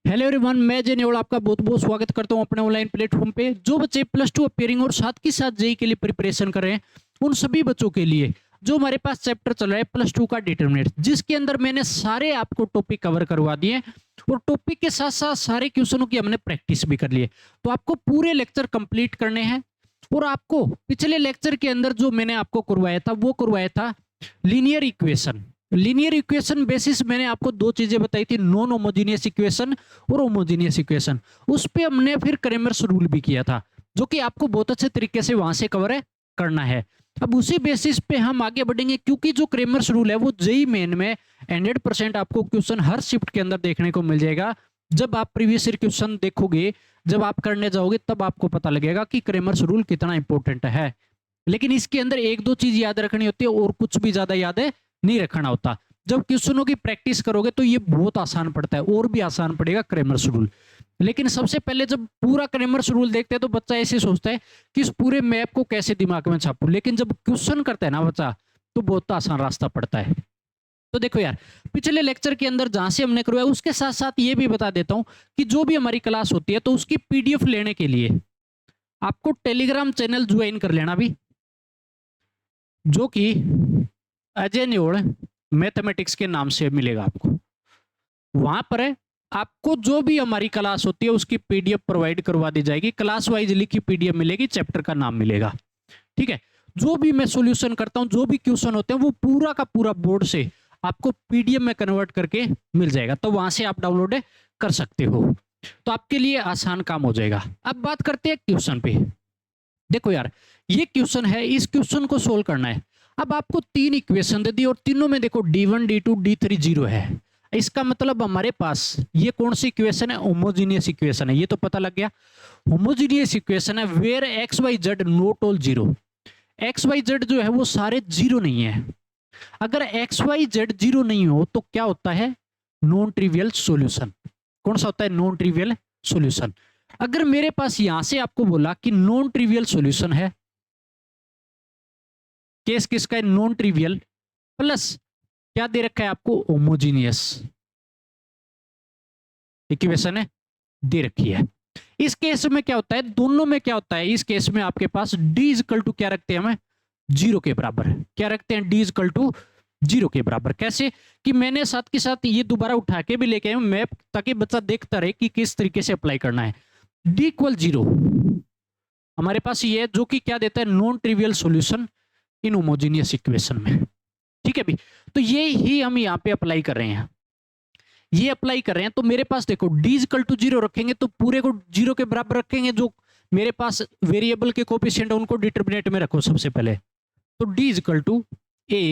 Hello everyone, मैं जय naval आपका बहुत बहुत स्वागत करता हूं अपने ऑनलाइन प्लेटफॉर्म पे। जो बच्चे प्लस टू अपेयरिंग और साथ के साथ जेई के लिए प्रिपरेशन कर रहे हैं, उन सभी बच्चों के लिए जो हमारे पास चैप्टर चल रहा है प्लस टू का डिटरमिनेंट, जिसके अंदर मैंने सारे आपको टॉपिक कवर करवा दिए और टॉपिक के साथ साथ सारे क्वेश्चनों की हमने प्रैक्टिस भी कर ली है। तो आपको पूरे लेक्चर कंप्लीट करने हैं और आपको पिछले लेक्चर के अंदर जो मैंने आपको करवाया था वो करवाया था linear equation. Linear equation basis मैंने आपको दो चीजें बताई थी, नॉन होमोजीनियस इक्वेशन और होमोजीनियस इक्वेशन। उस पे हमने फिर क्रेमर्स रूल भी किया था, जो कि आपको बहुत अच्छे तरीके से वहां से कवर करना है। अब उसी बेसिस पे हम आगे बढ़ेंगे, क्योंकि जो क्रेमर्स रूल है वो जेईई मेन में 100% आपको क्वेश्चन हर शिफ्ट के अंदर देखने को मिल जाएगा। जब आप प्रीवियस ईयर क्वेश्चन देखोगे, जब आप करने जाओगे, तब आपको पता लगेगा कि क्रेमर्स रूल कितना इंपॉर्टेंट है। लेकिन इसके अंदर एक दो चीज याद रखनी होती है और कुछ भी ज्यादा याद नहीं रखना होता। जब क्वेश्चनों की प्रैक्टिस करोगे तो ये बहुत आसान पड़ता है, और भी आसान पड़ेगा क्रेमर्स रूल। लेकिन सबसे पहले जब पूरा क्रेमर्स रूल देखते हैं तो बच्चा ऐसे सोचता है कि इस पूरे मैप को कैसे दिमाग में छापूं, लेकिन जब क्वेश्चन करता है ना बच्चा, तो बहुत आसान रास्ता पड़ता है। तो देखो यार, पिछले लेक्चर के अंदर जहां से हमने करवाया, उसके साथ साथ ये भी बता देता हूं कि जो भी हमारी क्लास होती है तो उसकी पीडीएफ लेने के लिए आपको टेलीग्राम चैनल ज्वाइन कर लेना भी, जो कि अजय न्योड़ मैथमेटिक्स के नाम से मिलेगा आपको। वहां पर आपको जो भी हमारी क्लास होती है उसकी पीडीएफ प्रोवाइड करवा दी जाएगी, क्लास वाइज लिखी पीडीएफ मिलेगी, चैप्टर का नाम मिलेगा। ठीक है, जो भी मैं सॉल्यूशन करता हूं, जो भी क्वेश्चन होते हैं, वो पूरा का पूरा बोर्ड से आपको पीडीएफ में कन्वर्ट करके मिल जाएगा, तो वहां से आप डाउनलोड कर सकते हो। तो आपके लिए आसान काम हो जाएगा। अब बात करते हैं क्वेश्चन पे। देखो यार, ये क्वेश्चन है, इस क्वेश्चन को सोल्व करना है। अब आपको तीन इक्वेशन दे दी और तीनों में देखो d1 d2 d3 जीरो है। इसका मतलब हमारे पास ये कौन सी इक्वेशन है? होमोजीनियस इक्वेशन है। ये तो पता लग गया, होमोजीनियस इक्वेशन है where x y z not all zero. X y z जो है वो सारे जीरो नहीं है। अगर एक्स वाई जेड जीरो नहीं हो तो क्या होता है? Non trivial solution. कौन सा होता है? Non trivial solution. अगर मेरे पास यहां से आपको बोला कि नॉन ट्रिवियल सॉल्यूशन है, केस किसका है? नॉन ट्रिवियल, प्लस क्या दे रखा है आपको? होमोजीनियस इक्वेशन है दे रखी है। इस केस में क्या होता है? दोनों में क्या होता है? इस केस में आपके पास डी इजकल टू क्या रखते हैं? हमें जीरो के बराबर। क्या रखते हैं? डी इजकल टू जीरो के बराबर। कैसे? कि मैंने साथ के साथ ये दोबारा उठा के भी लेके आया मैप, ताकि बच्चा देखता रहे कि किस तरीके से अप्लाई करना है। डी इक्वल जीरो हमारे पास ये है, जो कि क्या देता है? Non trivial solution in homogeneous equation में। ठीक है भी, तो ये ही हम यहाँ पे अप्लाई कर रहे हैं, ये अप्लाई कर रहे हैं। तो मेरे पास देखो डी इक्वल टू जीरो रखेंगे तो पूरे को जीरो के बराबर रखेंगे। जो मेरे पास वेरिएबल के कोफिशिएंट है उनको डिटरमिनेंट में रखो सबसे पहले। तो d equal to a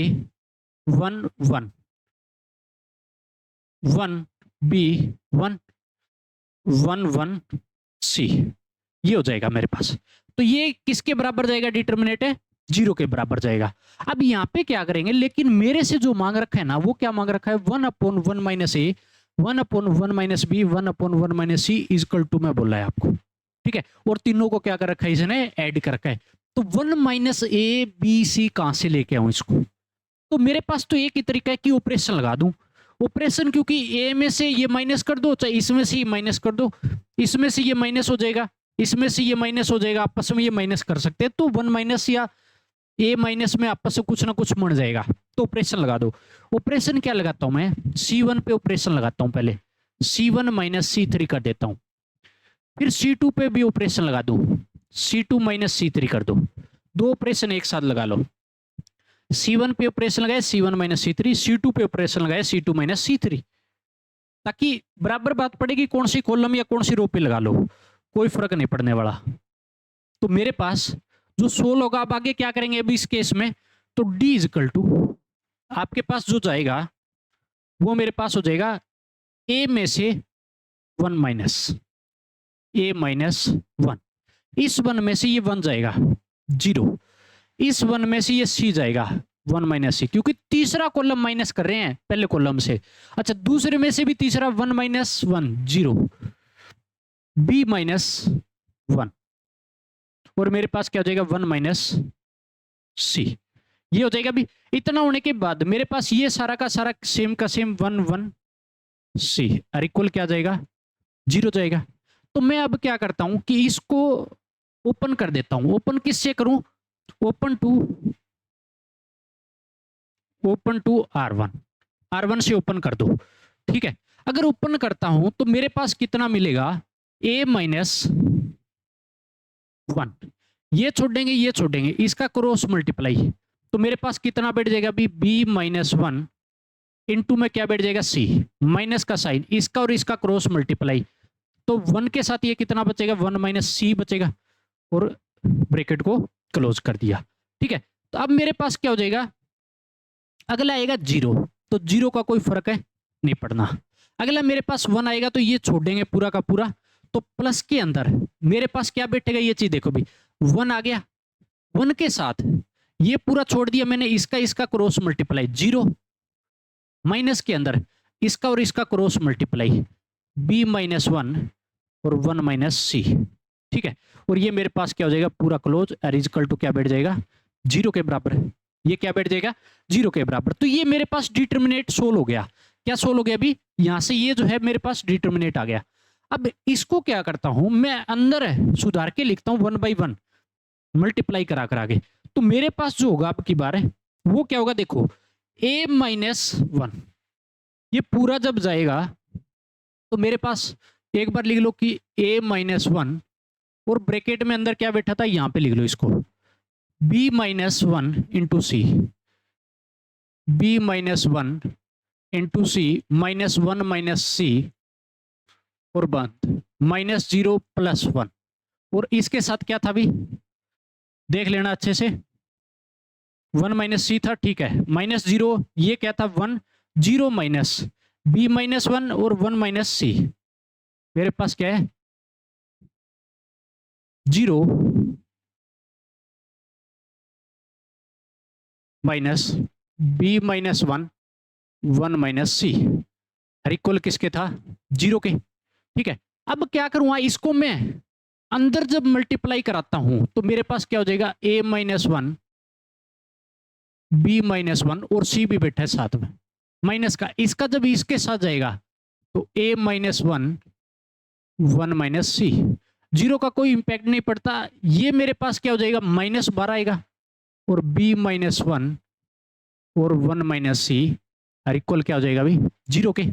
1 1 1 b 1 1 1 c, ये हो जाएगा मेरे पास। तो ये किसके बराबर जाएगा? डिटरमिनेंट है जीरो के बराबर जाएगा। अब यहाँ पे क्या करेंगे, लेकिन मेरे से जो मांग रखा है ना, वो क्या मांग रखा है? 1/1 minus a 1/1 minus b 1/1 minus c equal to में बोल रहा है आपको। ठीक है, और तीनों को क्या कर रखा है? इसने ऐड कर रखा है। तो 1 माइनस ए बी सी कहां से लेके आऊं इसको? तो मेरे पास तो एक ही तरीका है कि ऑपरेशन लगा दूं। ऑपरेशन, क्योंकि ए में से ये माइनस कर दो, चाहे इसमें से ये माइनस कर दो, इसमें से ये माइनस हो जाएगा, इसमें से ये माइनस हो जाएगा, आपस में ये माइनस कर सकते हैं। तो 1 माइनस या ए माइनस में आपस से कुछ ना कुछ मर जाएगा। तो ऑपरेशन लगा दो। ऑपरेशन क्या लगाता हूं मैं? C1 पे ऑपरेशन लगाता हूं पहले, C1 माइनस C3 कर देता हूं। फिर C2 पे भी ऑपरेशन लगा दूं, C2 माइनस C3 कर दो। दो ऑपरेशन एक साथ लगा लो। C1 पे ऑपरेशन लगाए C1 माइनस C3, C2 पे ऑपरेशन लगाए C2 माइनस C3, ताकि बराबर बात पड़ेगी कौन सी कॉलम या कौन सी रो पे लगा लो, कोई फर्क नहीं पड़ने वाला। तो मेरे पास जो 16 होगा, अब आगे क्या करेंगे अभी इस केस में? तो D इजकल टू आपके पास जो जाएगा वो मेरे पास हो जाएगा A में से 1 माइनस A माइनस 1। इस 1 में से ये 1 जाएगा 0, इस 1 में से ये C जाएगा 1 माइनस C, क्योंकि तीसरा कॉलम माइनस कर रहे हैं पहले कॉलम से। अच्छा, दूसरे में से भी तीसरा 1 माइनस 1 0, B माइनस 1, और मेरे पास क्या हो जाएगा? 1 माइनस C। ये हो जाएगा। भी इतना होने के बाद मेरे पास ये सारा का सारा सेम का सेम 1 1 C और इक्वल क्या जाएगा? 0 जाएगा। तो मैं अब क्या करता हूं कि इसको ओपन कर देता हूं। ओपन किससे करूं? ओपन टू R1 से ओपन कर दो। ठीक है, अगर ओपन करता हूं तो मेरे पास कितना मिलेगा? a minus 1। ये छोड़ेंगे, ये छोड़ेंगे, इसका क्रॉस मल्टीप्लाई, तो मेरे पास कितना बैठ जाएगा अभी? b माइनस 1 इंटू में क्या बैठ जाएगा? c, माइनस का साइन, इसका और इसका क्रॉस मल्टीप्लाई, तो 1 के साथ ये कितना बचेगा? 1 माइनस सी बचेगा, और ब्रैकेट को क्लोज कर दिया। ठीक है, तो अब मेरे पास क्या हो जाएगा? अगला आएगा 0, तो 0 का कोई फर्क है नहीं पड़ना। अगला मेरे पास 1 आएगा, तो ये छोड़ देंगे पूरा का पूरा, तो प्लस के अंदर मेरे पास क्या बैठेगा? ये चीज देखो भी, 1 आ गया, 1 के साथ ये पूरा छोड़ दिया मैंने, इसका क्रॉस मल्टीप्लाई, 0 माइनस के अंदर इसका और इसका क्रॉस मल्टीप्लाई, b माइनस 1 और 1 माइनस सी। ठीक है, और ये मेरे पास क्या हो जाएगा? पूरा क्लोज आर इक्वल टू क्या बैठ जाएगा? 0 के बराबर। ये क्या बैठ जाएगा? 0 के बराबर। तो ये मेरे पास डिटर्मिनेट सोल्व हो गया। क्या सोल्व हो गया? अभी यहां से ये जो है मेरे पास डिटर्मिनेट आ गया। अब इसको क्या करता हूं मैं? अंदर सुधार के लिखता हूं 1/1 मल्टीप्लाई करा करा के। तो मेरे पास जो होगा अब की बार है वो क्या होगा? देखो, a माइनस 1, ये पूरा जब जाएगा तो मेरे पास एक बार लिख लो कि a माइनस 1, और ब्रैकेट में अंदर क्या बैठा था? यहां पे लिख लो इसको, b माइनस 1 इंटू सी, b माइनस 1 इंटू सी, माइनस 1 माइनस सी, और बंद, माइनस 0 प्लस 1, और इसके साथ क्या था अभी? देख लेना अच्छे से, 1 माइनस सी था। ठीक है, माइनस 0, ये क्या था? 1, 0 माइनस b माइनस 1 और 1 माइनस सी, मेरे पास क्या है? 0 माइनस b माइनस 1, 1 माइनस सी, हर इक्वल किसके था? 0 के। ठीक है, अब क्या करूंगा? इसको मैं अंदर जब मल्टीप्लाई कराता हूं तो मेरे पास क्या हो जाएगा? a माइनस 1, b माइनस 1, और c भी बैठा है साथ में माइनस का, इसका जब इसके साथ जाएगा तो a माइनस 1, 1 माइनस सी, 0 का कोई इंपैक्ट नहीं पड़ता। ये मेरे पास क्या हो जाएगा? माइनस 12 आएगा, और b माइनस 1 और 1 माइनस सी हर इक्वल क्या हो जाएगा अभी? 0 के।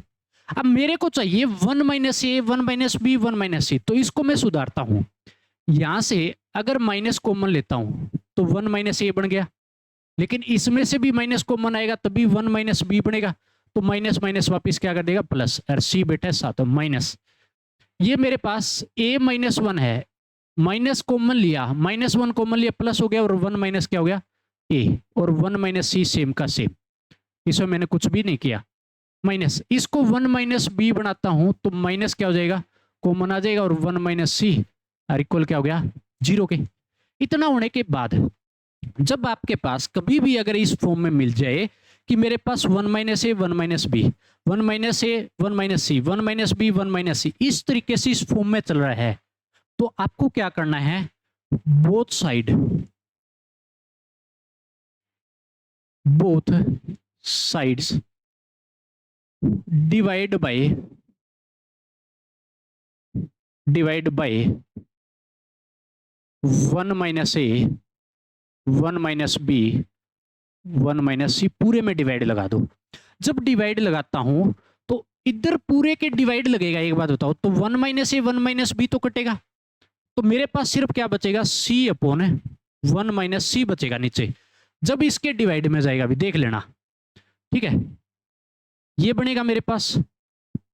अब मेरे को चाहिए 1 minus a, 1 minus b, 1 minus सी, तो इसको मैं सुधारता हूं। यहां से अगर माइनस कॉमन लेता हूं तो 1 माइनस ए बन गया, लेकिन इसमें से भी माइनस कॉमन आएगा तभी 1 माइनस बी बनेगा, तो माइनस माइनस वापिस क्या कर देगा? प्लस, और सी बेटा है साथ में माइनस। ये मेरे पास a माइनस 1 है, माइनस कॉमन लिया, माइनस 1 कॉमन लिया, प्लस हो गया, और 1 माइनस क्या हो गया? a, और 1 माइनस सी सेम का सेम, इसमें मैंने कुछ भी नहीं किया। माइनस, इसको 1 माइनस बी बनाता हूं तो माइनस क्या हो जाएगा? कॉमन आ जाएगा, और 1 माइनस सी और इक्वल क्या हो गया? 0 के। इतना होने के बाद जब आपके पास कभी भी अगर इस फॉर्म में मिल जाए कि मेरे पास 1 minus a, 1 minus b, 1 minus a, 1 minus C, 1 minus b, 1 minus सी, इस तरीके से इस फॉर्म में चल रहा है, तो आपको क्या करना है? Both sides divide by 1 minus a, 1 minus b, 1 minus c, पूरे में डिवाइड लगा दो। जब डिवाइड लगाता हूं तो इधर पूरे के डिवाइड लगेगा। एक बात बताओ, तो 1 माइनस ए, 1 माइनस बी तो कटेगा, तो मेरे पास सिर्फ क्या बचेगा? सी अपॉन 1 माइनस सी बचेगा नीचे। जब इसके डिवाइड में जाएगा, अभी देख लेना, ठीक है, ये बनेगा मेरे पास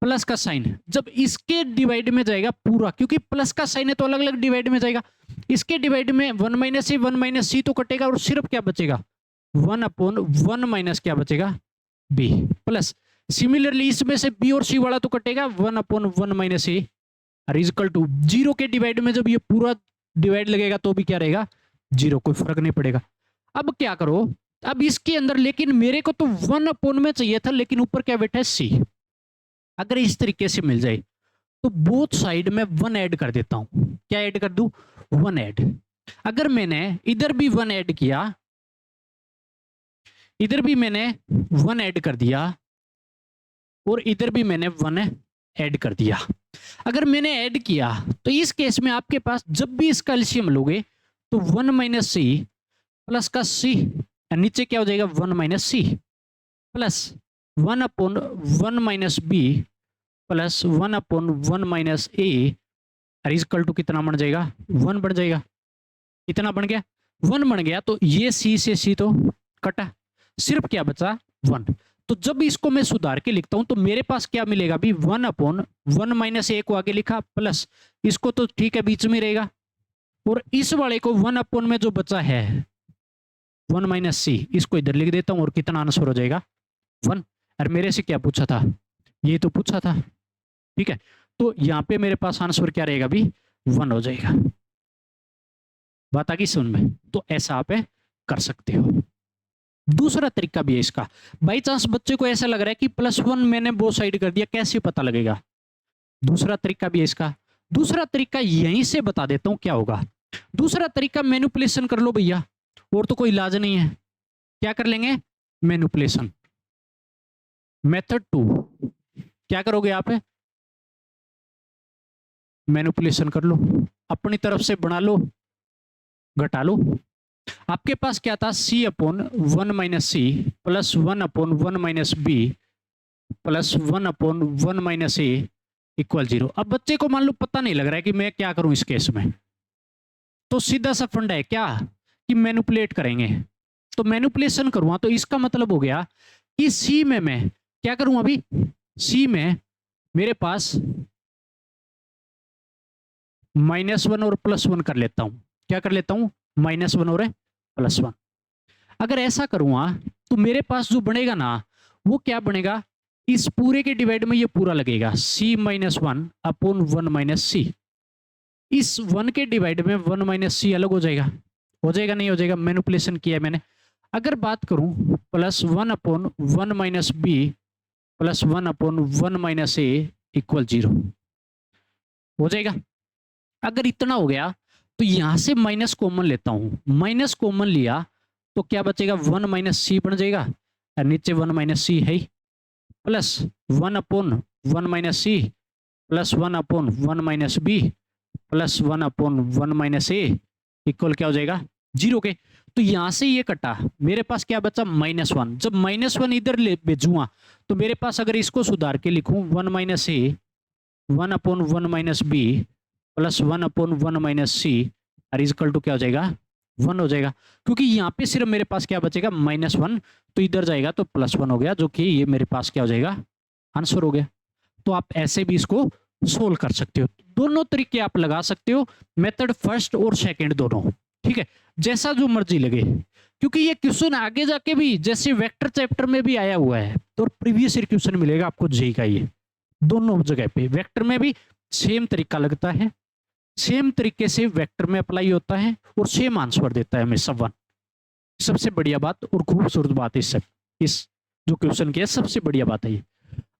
प्लस का साइन। जब इसके डिवाइड में जाएगा पूरा, क्योंकि प्लस का साइन है तो अलग अलग डिवाइड में जाएगा, इसके डिवाइड में 1 माइनस ए, 1 माइनस सी तो कटेगा, और सिर्फ क्या बचेगा? 1 अपॉन 1 माइनस क्या बचेगा? बी, प्लस सिमिलरली इसमें से बी और सी वाला तो कटेगा, 1 अपॉन 1 माइनस ए और इक्वल टू 0 के डिवाइड में जब ये पूरा डिवाइड लगेगा तो भी क्या रहेगा? 0, कोई फर्क नहीं पड़ेगा। अब क्या करो, अब इसके अंदर, लेकिन मेरे को तो 1 अपॉन में चाहिए था, लेकिन ऊपर क्या बैठा है? सी। अगर इस तरीके से मिल जाए तो बोथ साइड में 1 ऐड कर देता हूं। क्या ऐड कर दूं? 1 ऐड। अगर मैंने इधर भी 1 ऐड किया, इधर भी मैंने 1 ऐड कर दिया, और इधर भी मैंने 1 ऐड कर दिया। अगर मैंने ऐड किया तो इस केस में आपके पास जब भी इसका एलसीएम लोगे तो 1 माइनस सी प्लस का सी, नीचे क्या हो जाएगा 1 minus c plus 1 upon 1 minus b plus 1 upon 1 minus a equal to कितना बन जाएगा 1 बन जाएगा। कितना बन गया 1 बन गया। तो ये सी से सी तो कटा, सिर्फ क्या बचा 1। तो जब इसको मैं सुधार के लिखता हूं तो मेरे पास क्या मिलेगा अभी 1 अपॉन 1 माइनस ए को आगे लिखा प्लस इसको तो ठीक है बीच में रहेगा, और इस वाले को 1 अपॉन में जो बचा है 1 माइनस सी इसको इधर लिख देता हूं और कितना आंसर हो जाएगा 1। और मेरे से क्या पूछा था, ये तो पूछा था, ठीक है। तो यहाँ पे मेरे पास आंसर क्या रहेगा अभी 1 हो जाएगा। बात आ गई समझ में? तो ऐसा आप कर सकते हो। दूसरा तरीका भी है इसका, बाई चांस बच्चे को ऐसा लग रहा है कि +1 मैंने वो साइड कर दिया, कैसे पता लगेगा? दूसरा तरीका भी है इसका। दूसरा तरीका यहीं से बता देता हूं क्या होगा। दूसरा तरीका मैनिपुलेशन कर लो भैया, और तो कोई इलाज नहीं है। क्या कर लेंगे मैनिपुलेशन। मेथड 2 क्या करोगे आप, मैनिपुलेशन कर लो, अपनी तरफ से बना लो, घटा लो। आपके पास क्या था c upon 1 minus c plus 1 upon 1 minus b plus 1 upon 1 minus a equal 0। अब बच्चे को मान लो पता नहीं लग रहा है कि मैं क्या करूं इस केस में, तो सीधा सा फंडा है क्या कि मैनिपुलेट करेंगे। तो मैनिपुलेशन करूंगा तो इसका मतलब हो गया कि सी में मैं क्या करूं, अभी सी में मेरे पास -1 और +1 कर लेता हूं। क्या कर लेता हूं -1 और +1। अगर ऐसा करूंगा तो मेरे पास जो बनेगा ना वो क्या बनेगा, इस पूरे के डिवाइड में ये पूरा लगेगा c-1 अपॉन 1 माइनस सी। इस 1 के डिवाइड में 1 माइनस सी अलग हो जाएगा, नहीं हो जाएगा, मैनिपुलेशन किया मैंने। अगर बात करूं +1 upon 1 minus b plus 1 upon 1 minus a equal 0 हो जाएगा। अगर इतना हो गया तो यहां से माइनस कॉमन लेता हूं, माइनस कॉमन लिया तो क्या बचेगा 1 माइनस सी बन जाएगा, और नीचे 1 माइनस सी है plus 1 upon 1 minus c plus 1 upon 1 minus b plus 1 upon 1 minus a equal क्या हो जाएगा 0 के। तो यहां से ये कटा, मेरे पास क्या बचा -1। जब -1 इधर ले भेजूंगा तो मेरे पास अगर इसको सुधार के लिखूं 1 minus a 1 upon 1 minus b plus 1 upon 1 minus c और इक्वल टू क्या हो जाएगा 1 हो जाएगा। क्योंकि यहाँ पे सिर्फ मेरे पास क्या बचेगा -1, तो इधर जाएगा तो +1 हो गया, जो कि ये मेरे पास क्या हो जाएगा आंसर हो गया। तो आप ऐसे भी इसको सोल्व कर सकते हो। दोनों तरीके आप लगा सकते हो, मेथड फर्स्ट और सेकंड दोनों, ठीक है, जैसा जो मर्जी लगे। क्योंकि ये क्वेश्चन आगे जाके भी जैसे वेक्टर चैप्टर में भी आया हुआ है, तो प्रीवियस ईयर क्वेश्चन मिलेगा आपको जेईई का। ये दोनों जगह पे वेक्टर में भी सेम तरीका लगता है, सेम तरीके से वेक्टर में अप्लाई होता है और सेम आंसर देता है हमेशा 1। सबसे बढ़िया बात और खूबसूरत बात इस जो क्वेश्चन की है, सबसे बढ़िया बात है ये।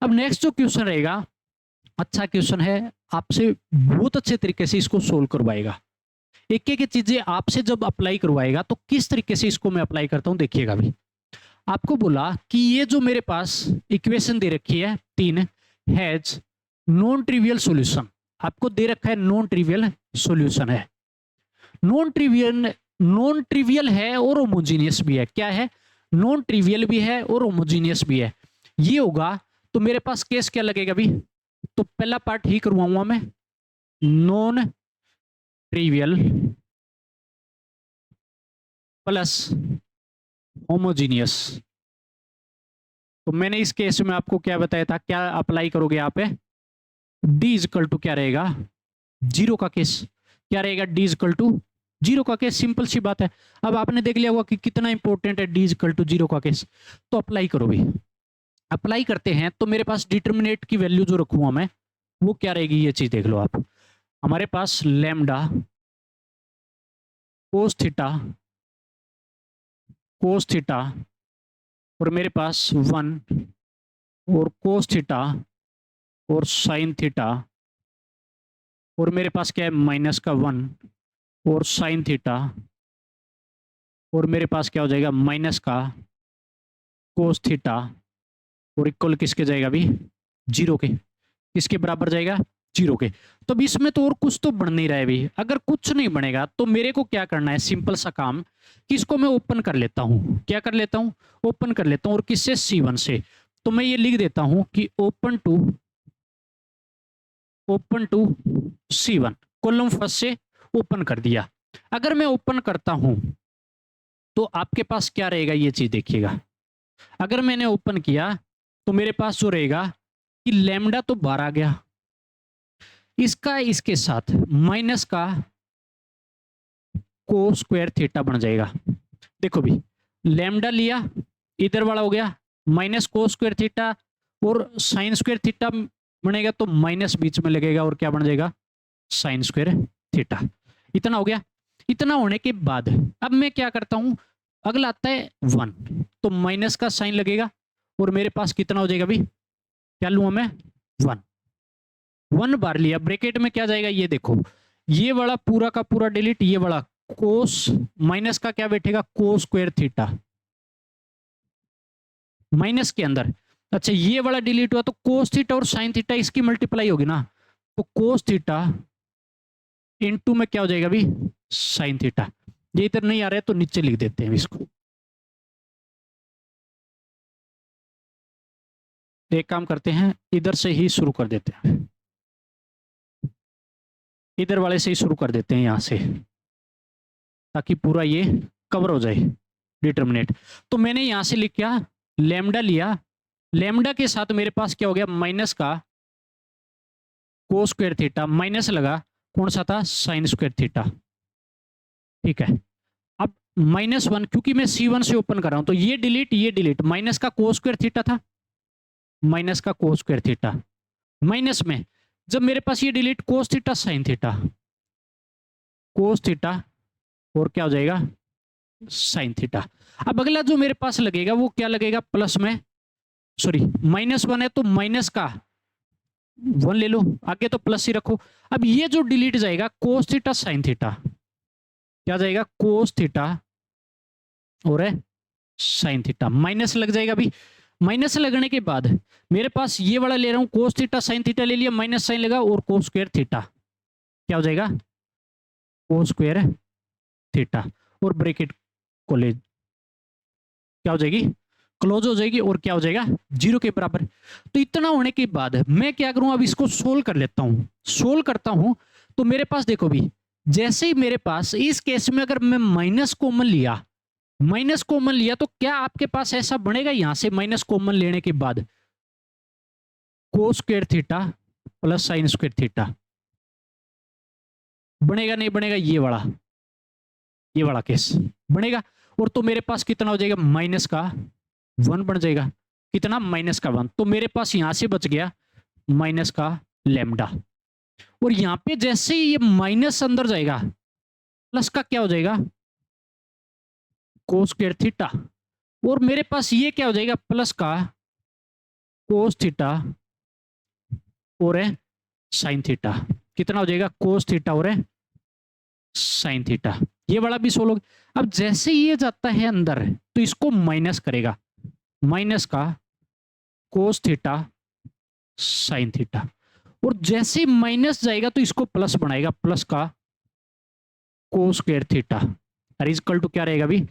अब नेक्स्ट जो क्वेश्चन रहेगा, अच्छा क्वेश्चन है, आपसे बहुत अच्छे तरीके से इसको सोल्व करवाएगा। एक एक चीजें आपसे जब अप्लाई करवाएगा तो किस तरीके से इसको मैं अप्लाई करता हूं देखिएगा। भी आपको बोला कि ये जो मेरे पास इक्वेशन दे रखी है 3 हैज नॉन ट्रिवियल सॉल्यूशन, आपको दे रखा है नॉन ट्रिवियल सॉल्यूशन है। नॉन ट्रिवियल है और होमोजीनियस भी है। क्या है, नॉन ट्रिवियल भी है और होमोजीनियस भी है। ये होगा तो मेरे पास केस क्या लगेगा अभी, तो पहला पार्ट ही करवाऊंगा मैं, नॉन ट्रिवियल प्लस होमोजीनियस। तो मैंने इस केस में आपको क्या बताया था, क्या अप्लाई करोगे यहाँ पे, डी इक्वल टू क्या रहेगा 0 का केस। क्या रहेगा डी इक्वल टू 0 का केस, सिंपल सी बात है। अब आपने देख लिया होगा कि कितना इंपॉर्टेंट है डी इक्वल टू 0 का केस। तो अप्लाई करो भी, अप्लाई करते हैं तो मेरे पास डिटर्मिनेंट की वैल्यू जो रखूंगा मैं वो क्या रहेगी, ये चीज देख लो आप। हमारे पास लैम्डा कोस थीटा और मेरे पास 1 और कोस थीटा और साइन थीटा और मेरे पास क्या है -1 और साइन थीटा और मेरे पास क्या हो जाएगा माइनस का कोस थीटा और इक्वल किसके जाएगा अभी 0 के। किसके बराबर जाएगा 0 के। तो अब इसमें तो और कुछ तो बन नहीं रहा है भाई। अगर कुछ नहीं बनेगा तो मेरे को क्या करना है, सिंपल सा काम कि इसको मैं ओपन कर लेता हूं। क्या कर लेता हूं, ओपन कर लेता हूं। और किससे, C1 से। तो मैं ये लिख देता हूं कि open to C1, column first से ओपन कर दिया। अगर मैं ओपन करता हूं तो आपके पास क्या रहेगा, ये चीज देखिएगा। अगर मैंने ओपन किया तो मेरे पास जो रहेगा कि लैम्डा तो बाहर आ गया, इसका इसके साथ माइनस का को स्क्वायर थीटा बन जाएगा। देखो भी, लैम्डा लिया, इधर वाला हो गया माइनस को स्क्वायर थीटा, और साइन स्क्वायर थीटा बनेगा तो माइनस बीच में लगेगा और क्या बन जाएगा, साइन स्क्वायर थीटा। इतना हो गया। इतना होने के बाद अब मैं क्या करता हूं, अगला आता है 1, तो माइनस का साइन लगेगा और मेरे पास कितना हो जाएगा भी, क्या लूंगा मैं, 1 बार लिया। ब्रैकेट में क्या जाएगा, ये देखो, ये वाला पूरा का पूरा डिलीट, ये वाला कोस, माइनस का क्या बैठेगा, कोस स्क्वायर थीटा माइनस के अंदर। अच्छा, ये वाला डिलीट हुआ तो कोस थीटा और साइन थीटा इसकी मल्टीप्लाई होगी ना, तो कोस थीटा इनटू में क्या हो जाएगा भी, साइन थीटा। ये इधर नहीं आ रहा है तो नीचे लिख देते हैं इसको। एक काम करते हैं, इधर से ही शुरू कर देते हैं, इधर वाले से ही शुरू कर देते हैं यहां से, ताकि पूरा ये कवर हो जाए डिटर्मिनेट। तो मैंने यहां से लिख किया, लैम्डा लिया, लैम्डा के साथ मेरे पास क्या हो गया, माइनस का को स्क्वायर थीटा, माइनस लगा कौन सा था, साइन स्क्वायर थीटा। ठीक है, अब -1, क्योंकि मैं C1 से ओपन कर रहा हूं तो ये डिलीट, माइनस का को स्क्वायर थीटा था, माइनस का को स्क्वायर थीटा, माइनस में जब मेरे पास ये delete, cos theta sine theta, cos theta और क्या हो जाएगा, साइन थीटा। अब अगला जो मेरे पास लगेगा वो क्या लगेगा, प्लस में, सॉरी -1 है तो माइनस का 1 ले लो, आगे तो प्लस ही रखो। अब ये जो डिलीट जाएगा, कोस थीटा साइन थीटा, क्या जाएगा, कोस थीटा और साइन थीटा, माइनस लग जाएगा अभी। माइनस लगने के बाद मेरे पास ये वाला ले रहा हूं, कोस थीटा साइन थीटा ले लिया, माइनस साइन लगा और कोस स्क्वायर थीटा, क्या हो जाएगा, कोस स्क्वायर थीटा, और ब्रैकेट को ले, क्या हो जाएगी, क्लोज हो जाएगी, और क्या हो जाएगा, 0 के बराबर। तो इतना होने के बाद मैं क्या करूं, अब इसको सोल्व कर लेता हूं। सोल्व करता हूं तो मेरे पास देखो भी, जैसे ही मेरे पास इस केस में अगर मैं माइनस कॉमन लिया, माइनस कॉमन लिया तो क्या आपके पास ऐसा बनेगा, यहां से माइनस कॉमन लेने के बाद कोस square theta plus sine square theta बनेगा, नहीं बनेगा, ये वाला केस बनेगा। और तो मेरे पास कितना हो जाएगा, माइनस का 1 बन जाएगा, कितना, माइनस का 1। तो मेरे पास यहां से बच गया माइनस का लैम्डा, और यहां पे जैसे ही ये माइनस अंदर जाएगा, प्लस का क्या हो जाएगा, कोस स्क्वायर थीटा, और मेरे पास ये क्या हो जाएगा, प्लस का कोस थीटा और साइन थीटा, कितना हो जाएगा, कोस थीटा और साइन थीटा। ये वाला भी सोल्व। अब जैसे ये जाता है अंदर तो इसको माइनस करेगा, माइनस का कोस थीटा साइन थीटा, और जैसे माइनस जाएगा तो इसको प्लस बनाएगा, प्लस का कोस स्क्वायर थीटा, और इक्वल टू क्या रहेगा भी,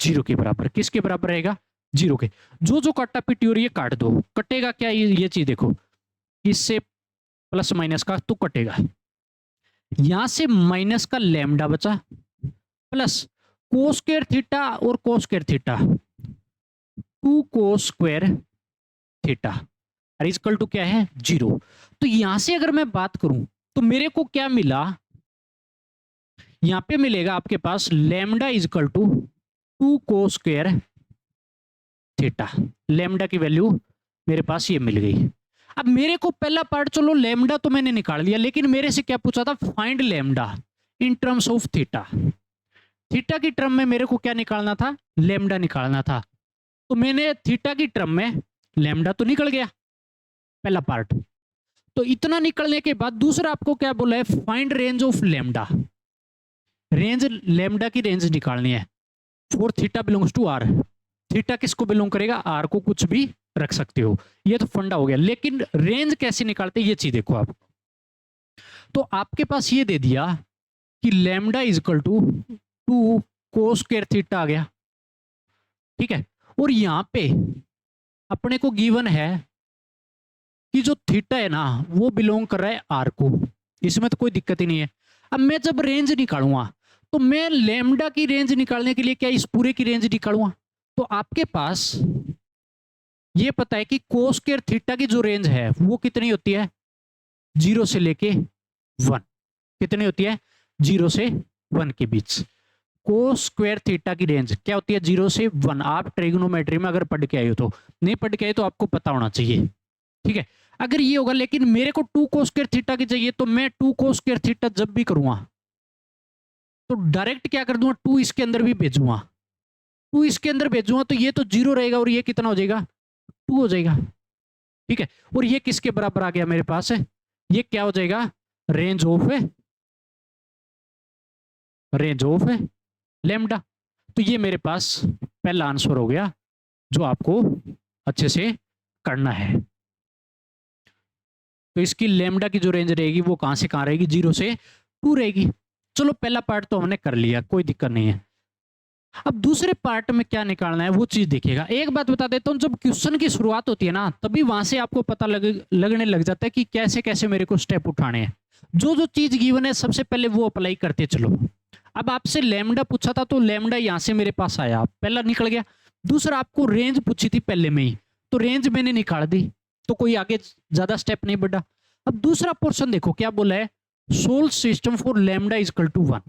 0 के बराबर। किसके बराबर रहेगा, 0 के। जो जो काटा पिटी और ये काट दो, कटेगा क्या, ये चीज देखो, इससे प्लस माइनस का तो कटेगा, यहां से माइनस का लैम्डा बचा, प्लस कोस स्क्वायर थीटा और कोस square theta, 2 cos square theta, और इक्वल टू क्या है, 0। तो यहां से अगर मैं बात करूं तो मेरे को क्या मिला, यहां पे मिलेगा आपके पास lambda equal to 2 cos square theta. Lambda की वैल्यू मेरे पास ये मिल गई। अब मेरे को पहला पार्ट, चलो लैम्डा तो मैंने निकाल लिया, लेकिन मेरे से क्या पूछा था, find lambda in terms of theta. Theta की टर्म में मेरे को क्या निकालना था, लैम्डा निकालना था। तो मैंने थीटा की टर्म में लैम्डा तो निकल गया पहला पार्ट। तो इतना निकलने के बाद दूसरा आपको क्या बोला है, find range of lambda. Range, lambda की रेंज निकालनी है for theta belongs to R. Theta किसको बिलोंग करेगा, आर को, कुछ भी रख सकते हो। ये तो फंडा हो गया, लेकिन रेंज कैसे निकालते ये चीज देखो आप। तो आपके पास ये दे दिया कि lambda is equal to 2 cos square theta आ गया, ठीक है। और यहां पे अपने को गिवन है कि जो थीटा है ना वो बिलोंग कर रहा है आर को, इसमें तो कोई दिक्कत ही नहीं है। अब मैं जब रेंज निकालूंगा तो मैं लैम्डा की रेंज निकालने के लिए क्या इस पूरे की रेंज निकालूंगा? तो आपके पास ये पता है कि कोस स्क्वायर थीटा की जो रेंज है वो कितनी होती है? 0 से लेके 1। कितनी होती है? 0 से 1 के बीच। कोस स्क्वायर थीटा की रेंज क्या होती है? 0 से 1। आप ट्रिग्नोमेट्री में अगर पढ़ के आए हो, तो नहीं पढ़ के आए तो आपको पता होना चाहिए, ठीक है। अगर ये होगा, लेकिन मेरे को 2 कोस स्क्वायर थीटा की चाहिए, तो मैं 2 कोस स्क्वायर थीटा जब भी करूंगा तो डायरेक्ट क्या कर दूंगा, 2 इसके अंदर भी भेजूंगा। 2 इसके अंदर भेजूंगा तो ये तो 0 रहेगा और ये कितना हो जाएगा? 2 हो जाएगा, ठीक है। और ये किसके बराबर आ गया मेरे पास है? ये क्या हो जाएगा? रेंज ऑफ है, रेंज ऑफ है लैम्डा। तो ये मेरे पास पहला आंसर हो गया जो आपको अच्छे से करना है। तो इसकी लैम्डा की जो रेंज रहेगी वो कहां से कहां रहेगी? 0 से 2 रहेगी। चलो पहला पार्ट तो हमने कर लिया, कोई दिक्कत नहीं है। अब दूसरे पार्ट में क्या निकालना है वो चीज देखिएगा। एक बात बता देता हूं, जब क्वेश्चन की शुरुआत होती है ना तभी वहां से आपको पता लगने लग जाता है कि कैसे कैसे मेरे को स्टेप उठाने हैं। जो जो चीज गिवन है सबसे पहले वो अप्लाई करते चलो। अब आपसे लैम्डा पूछा था तो लैम्डा यहां से मेरे पास आया, पहला निकल गया। दूसरा आपको रेंज पूछी थी पहले में ही, तो रेंज मैंने निकाल दी, तो कोई आगे ज्यादा स्टेप नहीं बढ़ा। अब दूसरा पोर्शन देखो क्या बोला है, solve system for lambda is equal to 1।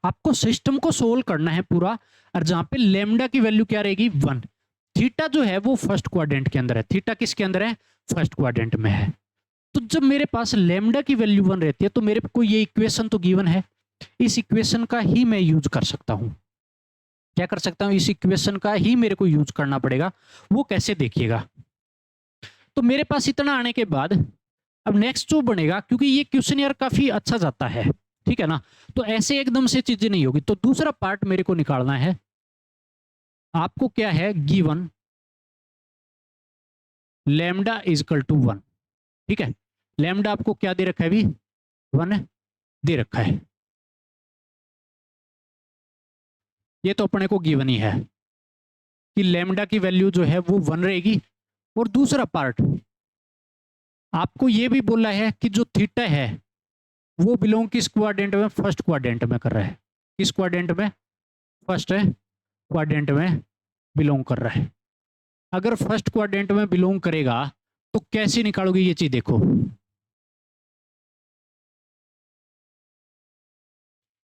आपको सिस्टम को सोल्व करना है पूरा, और जहां पे लैम्डा की वैल्यू क्या रहेगी? 1। थीटा जो है वो फर्स्ट क्वाड्रेंट के अंदर है। थीटा किसके अंदर है? फर्स्ट क्वाड्रेंट में है। तो जब मेरे पास लैम्डा की वैल्यू 1 रहती है तो मेरे को ये इक्वेशन तो गिवन है, इस इक्वेशन का ही मैं यूज कर सकता हूं। क्या कर सकता हूं? इस इक्वेशन का ही मेरे को यूज करना पड़ेगा। वो कैसे देखिएगा। तो मेरे पास इतना आने के बाद अब नेक्स्ट जो बनेगा, क्योंकि ये क्वेश्चन यार काफी अच्छा जाता है, ठीक है ना, तो ऐसे एकदम से चीजें नहीं होगी। तो दूसरा पार्ट मेरे को निकालना है। आपको क्या है given? Lambda is equal to 1, ठीक है। लैम्डा आपको क्या दे रखा है अभी? 1 दे रखा है। ये तो अपने को गिवन ही है कि लैम्डा की वैल्यू जो है वो 1 रहेगी। और दूसरा पार्ट आपको ये भी बोला है कि जो थीटा है वो बिलोंग किस क्वाड्रेंट में? फर्स्ट क्वाड्रेंट में कर रहा है। किस क्वाड्रेंट में? फर्स्ट क्वाड्रेंट में बिलोंग कर रहा है। अगर फर्स्ट क्वाड्रेंट में बिलोंग करेगा तो कैसे निकालोगे ये चीज देखो।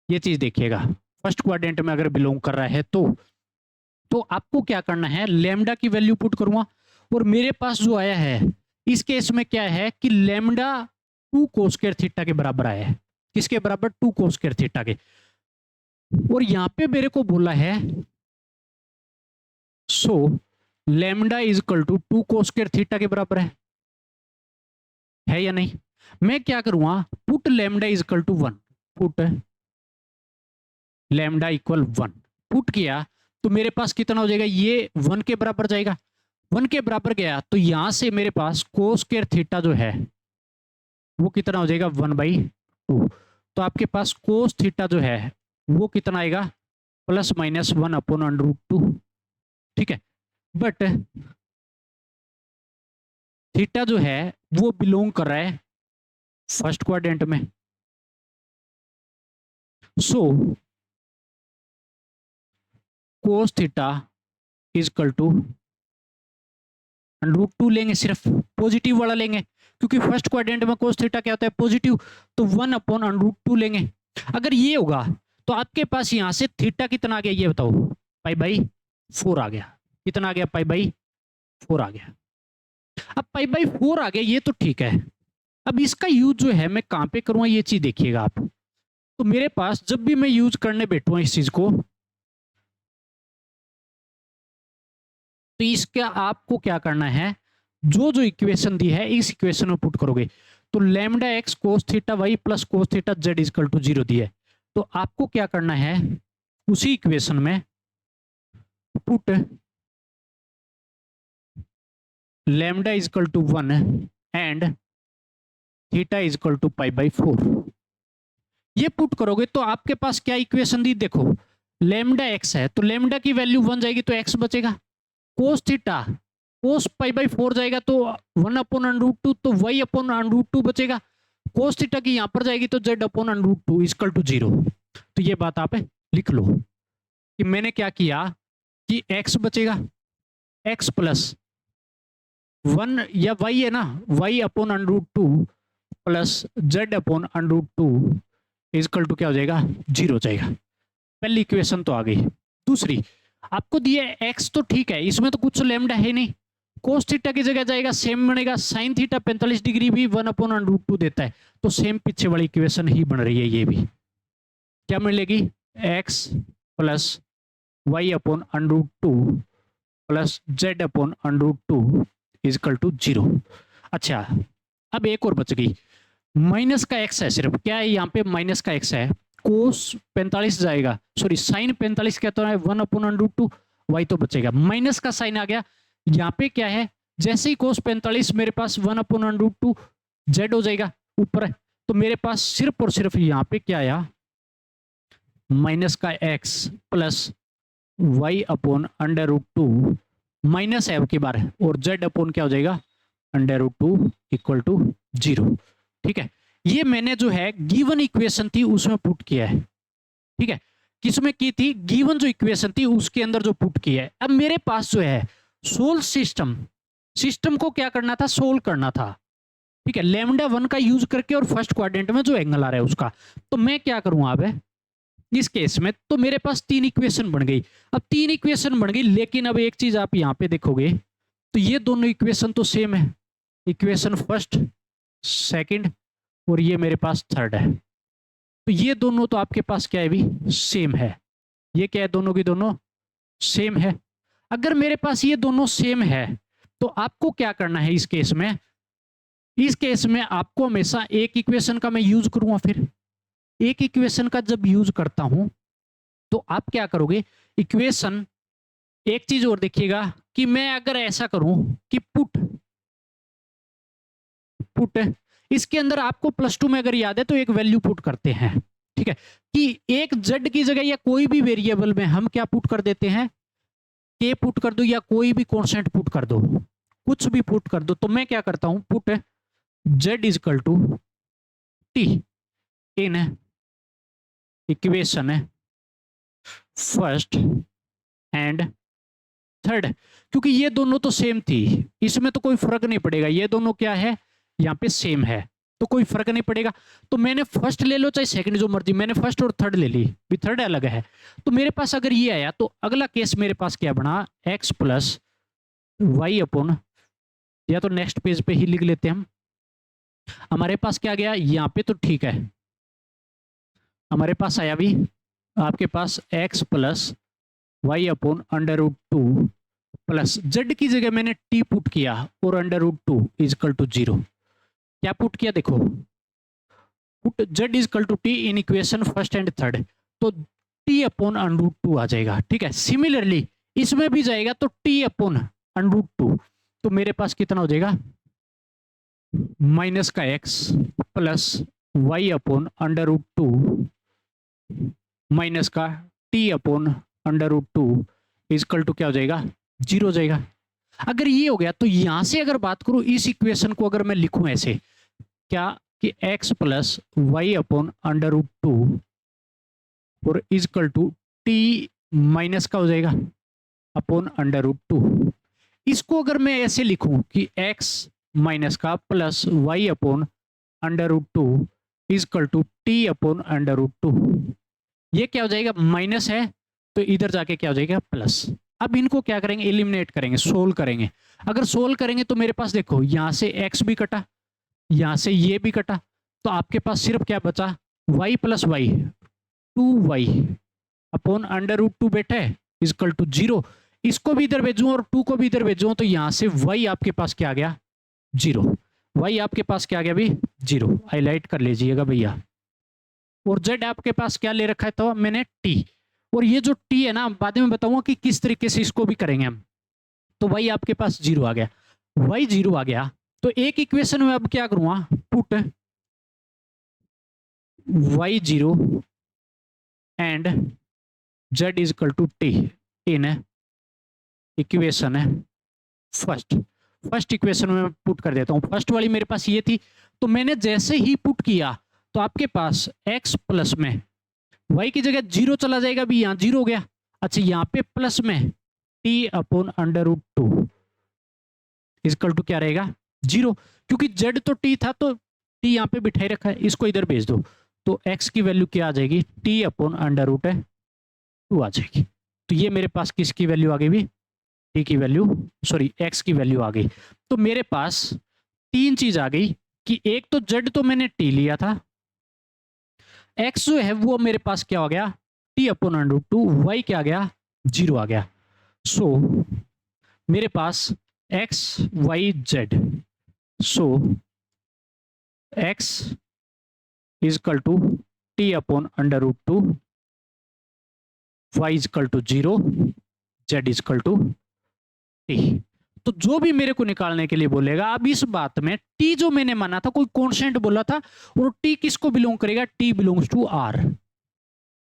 ये चीज देखिएगा, फर्स्ट क्वाड्रेंट में अगर बिलोंग कर रहा है तो आपको क्या करना है? लैम्डा की वैल्यू पुट करूंगा, और मेरे पास जो आया है इस केस में क्या है कि लैम्डा 2 कोस स्क्वायर थीटा के बराबर आया है। किसके बराबर? 2 कोस स्क्वायर थीटा के। और यहां पे मेरे को बोला है so lambda is equal to 2 cos square theta के बराबर है या नहीं? मैं क्या करूंगा? Put lambda is equal to 1। Put lambda equal 1 put किया तो मेरे पास कितना हो जाएगा? ये 1 के बराबर जाएगा। 1 के बराबर गया तो यहां से मेरे पास कोस स्क्वायर थीटा जो है वो कितना हो जाएगा? 1/2। तो आपके पास कोस थीटा जो है वो कितना आएगा? +-1/√2, ठीक है। बट थीटा जो है वो बिलोंग कर रहा है फर्स्ट क्वाड्रेंट में। So cos theta is equal to √2 लेंगे, सिर्फ पॉजिटिव वाला लेंगे, क्योंकि फर्स्ट क्वाड्रेंट में कोस थीटा क्या होता है? पॉजिटिव। तो 1/√2 लेंगे। अगर ये होगा तो आपके पास यहां से थीटा कितना आ गया ये बताओ? π/4 आ गया। कितना आ गया? π/4 आ गया। अब π/4 आ गया ये तो ठीक है। अब इसका यूज जो है मैं कहां पे करूंगा ये चीज देखिएगा आप। तो मेरे पास जब भी मैं यूज करने बैठूंगा इस चीज को, तो इसका आपको क्या करना है? जो जो इक्वेशन दी है इस इक्वेशन में पुट करोगे। तो lambda x cos theta y plus cos theta z equal to 0 दिया है। तो आपको क्या करना है? उसी इक्वेशन में put lambda equal to 1 and theta is equal to pi by 4। ये पुट करोगे तो आपके पास क्या इक्वेशन दी, देखो लेमडा एक्स है तो लेमडा की वैल्यू 1 जाएगी तो एक्स बचेगा, cos theta cos pi by 4 जाएगा तो 1 अपॉन अंडर रूट 2 तो y अपॉन अंडर रूट 2 बचेगा, कोस थीटा की यहां पर जाएगी तो z upon under root 2 equal to 0। तो ये बात आप लिख लो कि मैंने क्या किया कि x बचेगा x प्लस 1 या y है ना, y upon under root 2 plus z upon under root 2 equal to क्या हो जाएगा, 0 हो जाएगा। पहली इक्वेशन तो आ गई। दूसरी आपको दिया x तो ठीक है, इसमें तो कुछ लैम्डा है नहीं, कोस थीटा की जगह जाएगा सेम बनेगा, साइन थीटा 45 डिग्री भी 1 अपॉन अंडर रूट 2 देता है, तो सेम पीछे वाली इक्वेशन ही बन रही है। ये भी क्या मिलेगी, x plus y upon under root 2 plus z upon under root 2 equal to 0। अच्छा अब एक और बच गई, माइनस का x है, सिर्फ क्या है यहाँ पे माइनस का x है, कोस 45 जाएगा, सॉरी साइन 45 क्या तो है 1 अपॉन अंडर रूट 2, वाई तो बचेगा, माइनस का साइन आ गया, यहाँ पे क्या है जैसे ही कोस 45 मेरे पास 1 अपॉन अंडर रूट 2 जेड हो जाएगा ऊपर है, तो मेरे पास सिर्फ और सिर्फ यहाँ पे क्या आया माइनस का x plus y upon under root 2 minus है अब की बार, और z अपॉन क्या हो जाएगा अंडर रूट 2 इक्वल टू 0। ठीक है, ये मैंने जो है गिवन इक्वेशन थी उसमें पुट किया है। ठीक है, किसमें की थी, गिवन जो इक्वेशन थी उसके अंदर जो पुट किया है। अब मेरे पास जो है सोल्व सिस्टम को क्या करना था, सोल्व करना था। ठीक है, लैम्डा 1 का यूज करके और फर्स्ट क्वाड्रेंट में जो एंगल आ रहा है उसका, तो मैं क्या करूंगा अब इस केस में, तो मेरे पास 3 इक्वेशन बन गई। अब 3 इक्वेशन बन गई, लेकिन अब एक चीज आप यहां पे देखोगे तो ये दोनों इक्वेशन तो सेम है, इक्वेशन फर्स्ट सेकंड और ये मेरे पास थर्ड है, तो ये दोनों तो आपके पास क्या है भी सेम है। ये क्या है, दोनों की दोनों सेम है। अगर मेरे पास ये दोनों सेम है तो आपको क्या करना है इस केस में, इस केस में आपको हमेशा एक इक्वेशन का मैं यूज करूंगा, फिर एक इक्वेशन का जब यूज करता हूं तो आप क्या करोगे, इक्वेशन एक चीज और देखिएगा कि मैं अगर ऐसा करूं कि पुट इसके अंदर आपको +2 में अगर याद है तो एक वैल्यू पुट करते हैं। ठीक है, कि एक z की जगह या कोई भी वेरिएबल में हम क्या पुट कर देते हैं, k पुट कर दो या कोई भी कांस्टेंट पुट कर दो, कुछ भी पुट कर दो, तो मैं क्या करता हूं put z is equal to t in equation first and third, क्योंकि ये दोनों तो सेम थी, इसमें तो कोई फर्क नहीं पड़ेगा, ये दोनों क्या है यहाँ पे सेम है तो कोई फर्क नहीं पड़ेगा। तो मैंने फर्स्ट ले लो चाहे सेकंड जो मर्जी, मैंने फर्स्ट और थर्ड ले ली, भी थर्ड अलग है। तो मेरे पास अगर ये आया तो अगला केस मेरे पास क्या बना, x प्लस वाई अपॉन, या तो नेक्स्ट पेज पे ही लिख लेते हैं हम, हमारे पास क्या गया यहाँ पे, तो ठीक है हमारे पास आया भी आपके पास x plus y upon under root 2 plus z की जगह मैंने t पुट किया और अंडर रूट 2 इजकल टू 0। क्या पुट किया, देखो put z equal to t in equation first and third, तो t अपॉन अंडर रूट 2 आ जाएगा। ठीक है, सिमिलरली इसमें भी जाएगा तो t अपॉन अंडर रूट 2, तो मेरे पास कितना हो जाएगा माइनस का x plus y upon under root 2 minus का t upon under root 2 is equal to क्या हो जाएगा 0 हो जाएगा। अगर ये हो गया तो यहां से अगर बात करूं इस इक्वेशन को अगर मैं लिखूं ऐसे क्या कि x plus y upon under root 2 और इजकल टू t माइनस का हो जाएगा अपॉन अंडर रूट 2। इसको अगर मैं ऐसे लिखूं कि x माइनस का plus y upon under root 2 is equal to t upon under root 2, ये क्या हो जाएगा माइनस है तो इधर जाके क्या हो जाएगा प्लस। अब इनको क्या करेंगे, एलिमिनेट करेंगे, सोल्व करेंगे। अगर सोल्व करेंगे तो मेरे पास देखो यहां से x भी कटा, यहां से ये भी कटा, तो आपके पास सिर्फ क्या बचा y plus y 2y upon under root 2 बेटा है इजकल टू 0। इसको भी इधर भेजूं और 2 को भी इधर भेजूं तो यहां से y आपके पास क्या आ गया 0, y आपके पास क्या आ गया भी 0, हाईलाइट कर लीजिएगा भैया। और z आपके पास क्या ले रखा है तो मैंने t, और ये जो t है ना बाद में बताऊंगा कि किस तरीके से इसको भी करेंगे हम। तो y आपके पास 0 आ गया, y 0 आ गया, तो एक इक्वेशन में अब क्या करूंगा put y0 and z is equal to t in equation है फर्स्ट इक्वेशन में पुट कर देता हूं। फर्स्ट वाली मेरे पास ये थी, तो मैंने जैसे ही पुट किया तो आपके पास x प्लस में y की जगह 0 चला जाएगा, भी यहां 0 हो गया। अच्छा, यहां पे प्लस में t upon under root 2 equal to क्या रहेगा 0, क्योंकि z तो t था तो t यहां पे बिठाई रखा है, इसको इधर भेज दो तो x की वैल्यू क्या आ जाएगी, t अपॉन अंडर रूट 2 आ जाएगी। तो ये मेरे पास किसकी वैल्यू आ गई भी, t की वैल्यू, सॉरी x की वैल्यू आ गई। तो मेरे पास तीन चीज आ गई कि एक तो z तो मैंने t लिया था, x जो है वो मेरे पास क्या हो गया t upon under root 2, y क्या आ गया 0 आ गया। सो मेरे पास x y z, so x is equal to t upon under root 2, y is equal to 0, z is equal to t। तो जो भी मेरे को निकालने के लिए बोलेगा, अब इस बात में t जो मैंने माना था, कोई कॉन्स्टेंट बोला था, और t किसको बिलोंग करेगा, t belongs to r।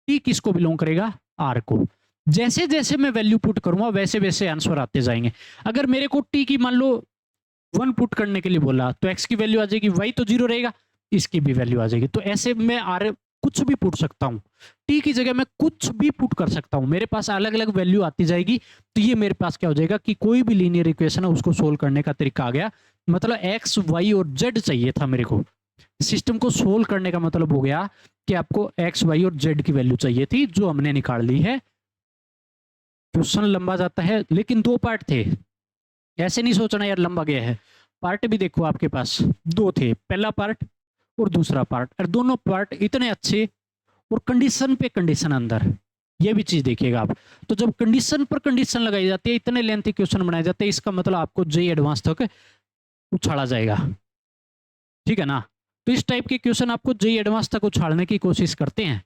t किसको बिलोंग करेगा, r को। जैसे जैसे मैं वैल्यू पुट करूंगा वैसे वैसे आंसर आते जाएंगे। अगर मेरे को t की मान लो 1 पुट करने के लिए बोला तो x की वैल्यू आ जाएगी, y तो 0 रहेगा, इसकी भी वैल्यू आ जाएगी। तो ऐसे मैं r कुछ भी पुट सकता हूं, t की जगह मैं कुछ भी पुट कर सकता हूं, मेरे पास अलग अलग वैल्यू आती जाएगी। तो ये मेरे पास क्या हो जाएगा कि कोई भी लीनियर इक्वेशन है उसको सोल्व करने का तरीका आ गया। मतलब x y और z चाहिए था मेरे को, सिस्टम को सोल्व करने का मतलब हो गया कि आपको x y और z की वैल्यू चाहिए थी, जो हमने निकाल ली है। क्वेश्चन लंबा जाता है लेकिन 2 पार्ट थे, ऐसे नहीं सोचना यार लंबा गया है। पार्ट भी देखो आपके पास 2 थे, पहला पार्ट और दूसरा पार्ट, और दोनों पार्ट इतने अच्छे और कंडीशन पे कंडीशन अंदर, ये भी चीज देखिएगा आप। तो जब कंडीशन पर कंडीशन लगाई जाती है, इतने लेंथी क्वेश्चन बनाए जाते हैं, इसका मतलब आपको जेईई एडवांस तक उछाला जाएगा, ठीक है ना। तो इस टाइप के क्वेश्चन आपको जेईई एडवांस तक उछालने की कोशिश करते हैं,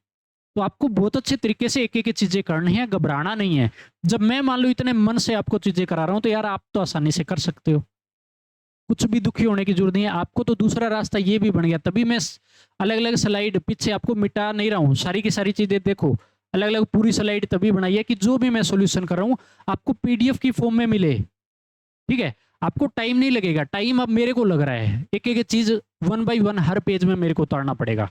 तो आपको बहुत अच्छे तरीके से एक एक चीजें करनी है, घबराना नहीं है। जब मैं मान लो इतने मन से आपको चीजें करा रहा हूं तो यार आप तो आसानी से कर सकते हो, कुछ भी दुखी होने की जरूरत नहीं है आपको। तो दूसरा रास्ता ये भी बन गया, तभी मैं अलग अलग स्लाइड पीछे आपको मिटा नहीं रहा हूँ, सारी की सारी चीजें देखो अलग अलग पूरी स्लाइड तभी बनाई है कि जो भी मैं सॉल्यूशन कर रहा हूँ आपको पीडीएफ की फॉर्म में मिले, ठीक है। आपको टाइम नहीं लगेगा, टाइम अब मेरे को लग रहा है, एक एक चीज 1 बाय 1 हर पेज में मेरे को उतारना पड़ेगा,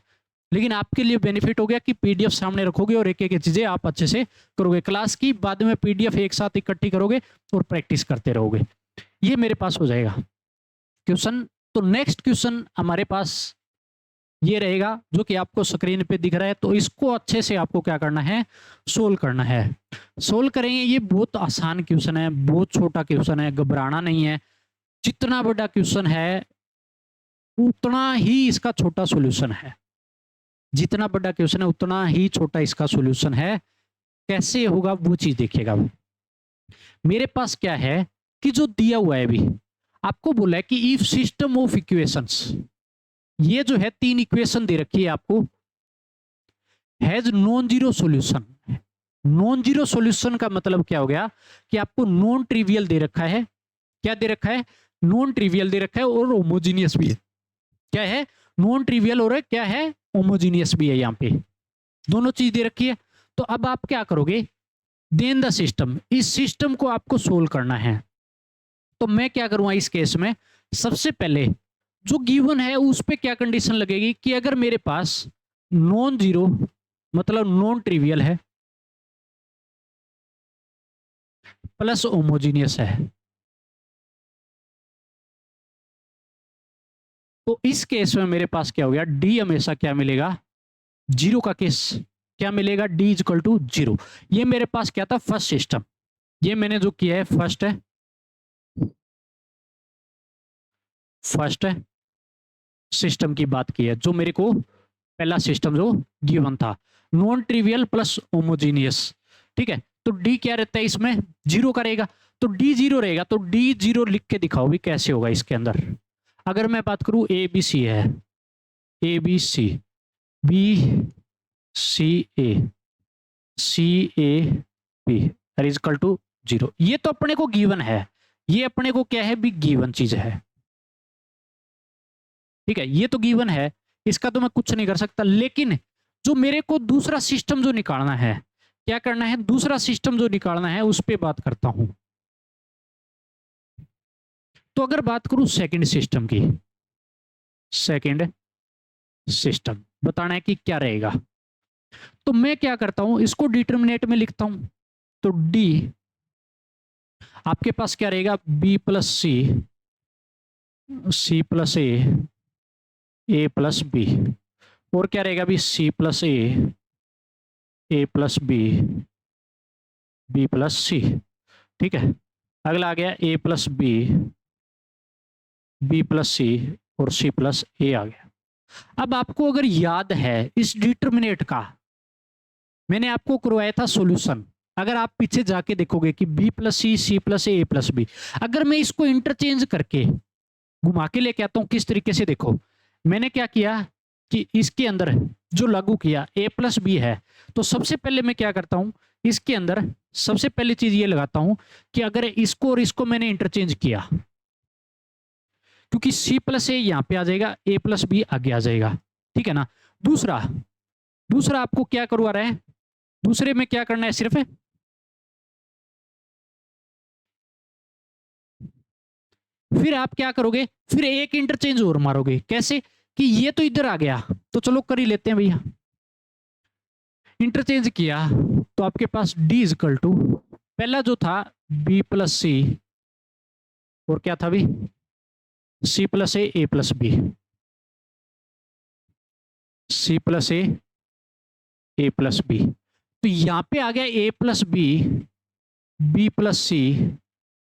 लेकिन आपके लिए बेनिफिट हो गया कि पीडीएफ सामने रखोगे और एक एक चीजें आप अच्छे से करोगे। क्लास की बाद में पीडीएफ एक साथ इकट्ठी करोगे और प्रैक्टिस करते रहोगे, ये मेरे पास हो जाएगा क्वेश्चन। तो नेक्स्ट क्वेश्चन हमारे पास ये रहेगा जो कि आपको स्क्रीन पे दिख रहा है, तो इसको अच्छे से आपको क्या करना है, सोल्व करना है। सोल्व करेंगे, ये बहुत आसान क्वेश्चन है, बहुत छोटा क्वेश्चन है, घबराना नहीं है। जितना बड़ा क्वेश्चन है उतना ही इसका छोटा सॉल्यूशन है, जितना बड़ा क्वेश्चन है उतना ही छोटा इसका सॉल्यूशन है। कैसे होगा वो चीज देखिएगा। मेरे पास क्या है कि जो दिया हुआ है, अभी आपको बोला है कि इफ सिस्टम ऑफ इक्वेशंस, ये जो है 3 इक्वेशन दे रखी है आपको, has non zero solution. Non zero solution का मतलब क्या हो गया कि आपको नॉन ट्रिवियल दे रखा है, क्या दे रखा है, नॉन ट्रिवियल दे रखा है, और होमोजीनियस भी है। क्या है, नॉन ट्रिवियल और क्या है, होमोजीनियस भी है, यहां पे दोनों चीज दे रखी है। तो अब आप क्या करोगे, देन द सिस्टम, इस सिस्टम को आपको सोल्व करना है। तो मैं क्या करूंगा इस केस में, सबसे पहले जो गिवन है उस पे क्या कंडीशन लगेगी कि अगर मेरे पास नॉन जीरो मतलब नॉन ट्रिवियल है प्लस होमोजीनियस है, तो इस केस में मेरे पास क्या हो गया, डी हमेशा क्या मिलेगा, जीरो का केस क्या मिलेगा, डी इज इक्वल टू 0। ये मेरे पास क्या था, फर्स्ट सिस्टम, ये मैंने जो किया है फर्स्ट है, फर्स्ट है सिस्टम की बात की है, जो मेरे को पहला सिस्टम जो गिवन था, नॉन ट्रिवियल प्लस होमोजीनियस, ठीक है। तो डी क्या रहता है इसमें, 0 का रहेगा, तो डी 0 रहेगा, तो डी 0 लिख के दिखाओ भी कैसे होगा इसके अंदर। अगर मैं बात करूं ए बी सी है, a b c, b c a b is equal to 0, ये तो अपने को गिवन है, ये अपने को क्या है भी गिवन चीज है, ठीक है, ये तो गिवन है, इसका तो मैं कुछ नहीं कर सकता, लेकिन जो मेरे को दूसरा सिस्टम जो निकालना है, क्या करना है, दूसरा सिस्टम जो निकालना है उस पे बात करता हूं। तो अगर बात करूं सेकंड सिस्टम की, सेकंड सिस्टम बताना है कि क्या रहेगा, तो मैं क्या करता हूं, इसको डिटर्मिनेट में लिखता हूं। तो डी आपके पास क्या रहेगा, बी प्लस सी, सी प्लस ए प्लस बी, और क्या रहेगा भी, सी प्लस ए प्लस बी प्लस सी। ठीक है, अगला आ गया ए प्लस बी प्लस सी और सी प्लस ए आ गया। अब आपको अगर याद है इस डिटर्मिनेट का मैंने आपको करवाया था सॉल्यूशन, अगर आप पीछे जाके देखोगे कि बी प्लस सी प्लस ए प्लस बी, अगर मैं इसको इंटरचेंज करके घुमा के लेके आता हूं, किस तरीके से, देखो मैंने क्या किया कि इसके अंदर जो लागू किया ए प्लस बी है, तो सबसे पहले मैं क्या करता हूं, इसके अंदर सबसे पहली चीज ये लगाता हूं कि अगर इसको और इसको मैंने इंटरचेंज किया, क्योंकि सी प्लस ए यहां पे आ जाएगा, ए प्लस बी आगे आ जाएगा। ठीक है ना। दूसरा दूसरा आपको क्या करवा रहा है, दूसरे में क्या करना है, सिर्फ फिर आप क्या करोगे, फिर एक इंटरचेंज और मारोगे। कैसे कि ये तो इधर आ गया, तो चलो कर ही लेते हैं भैया, इंटरचेंज किया तो आपके पास डी इजकल टू पहला जो था बी प्लस सी, और क्या था भी, सी प्लस ए प्लस बी, सी प्लस ए प्लस बी। तो यहां पे आ गया ए प्लस बी प्लस सी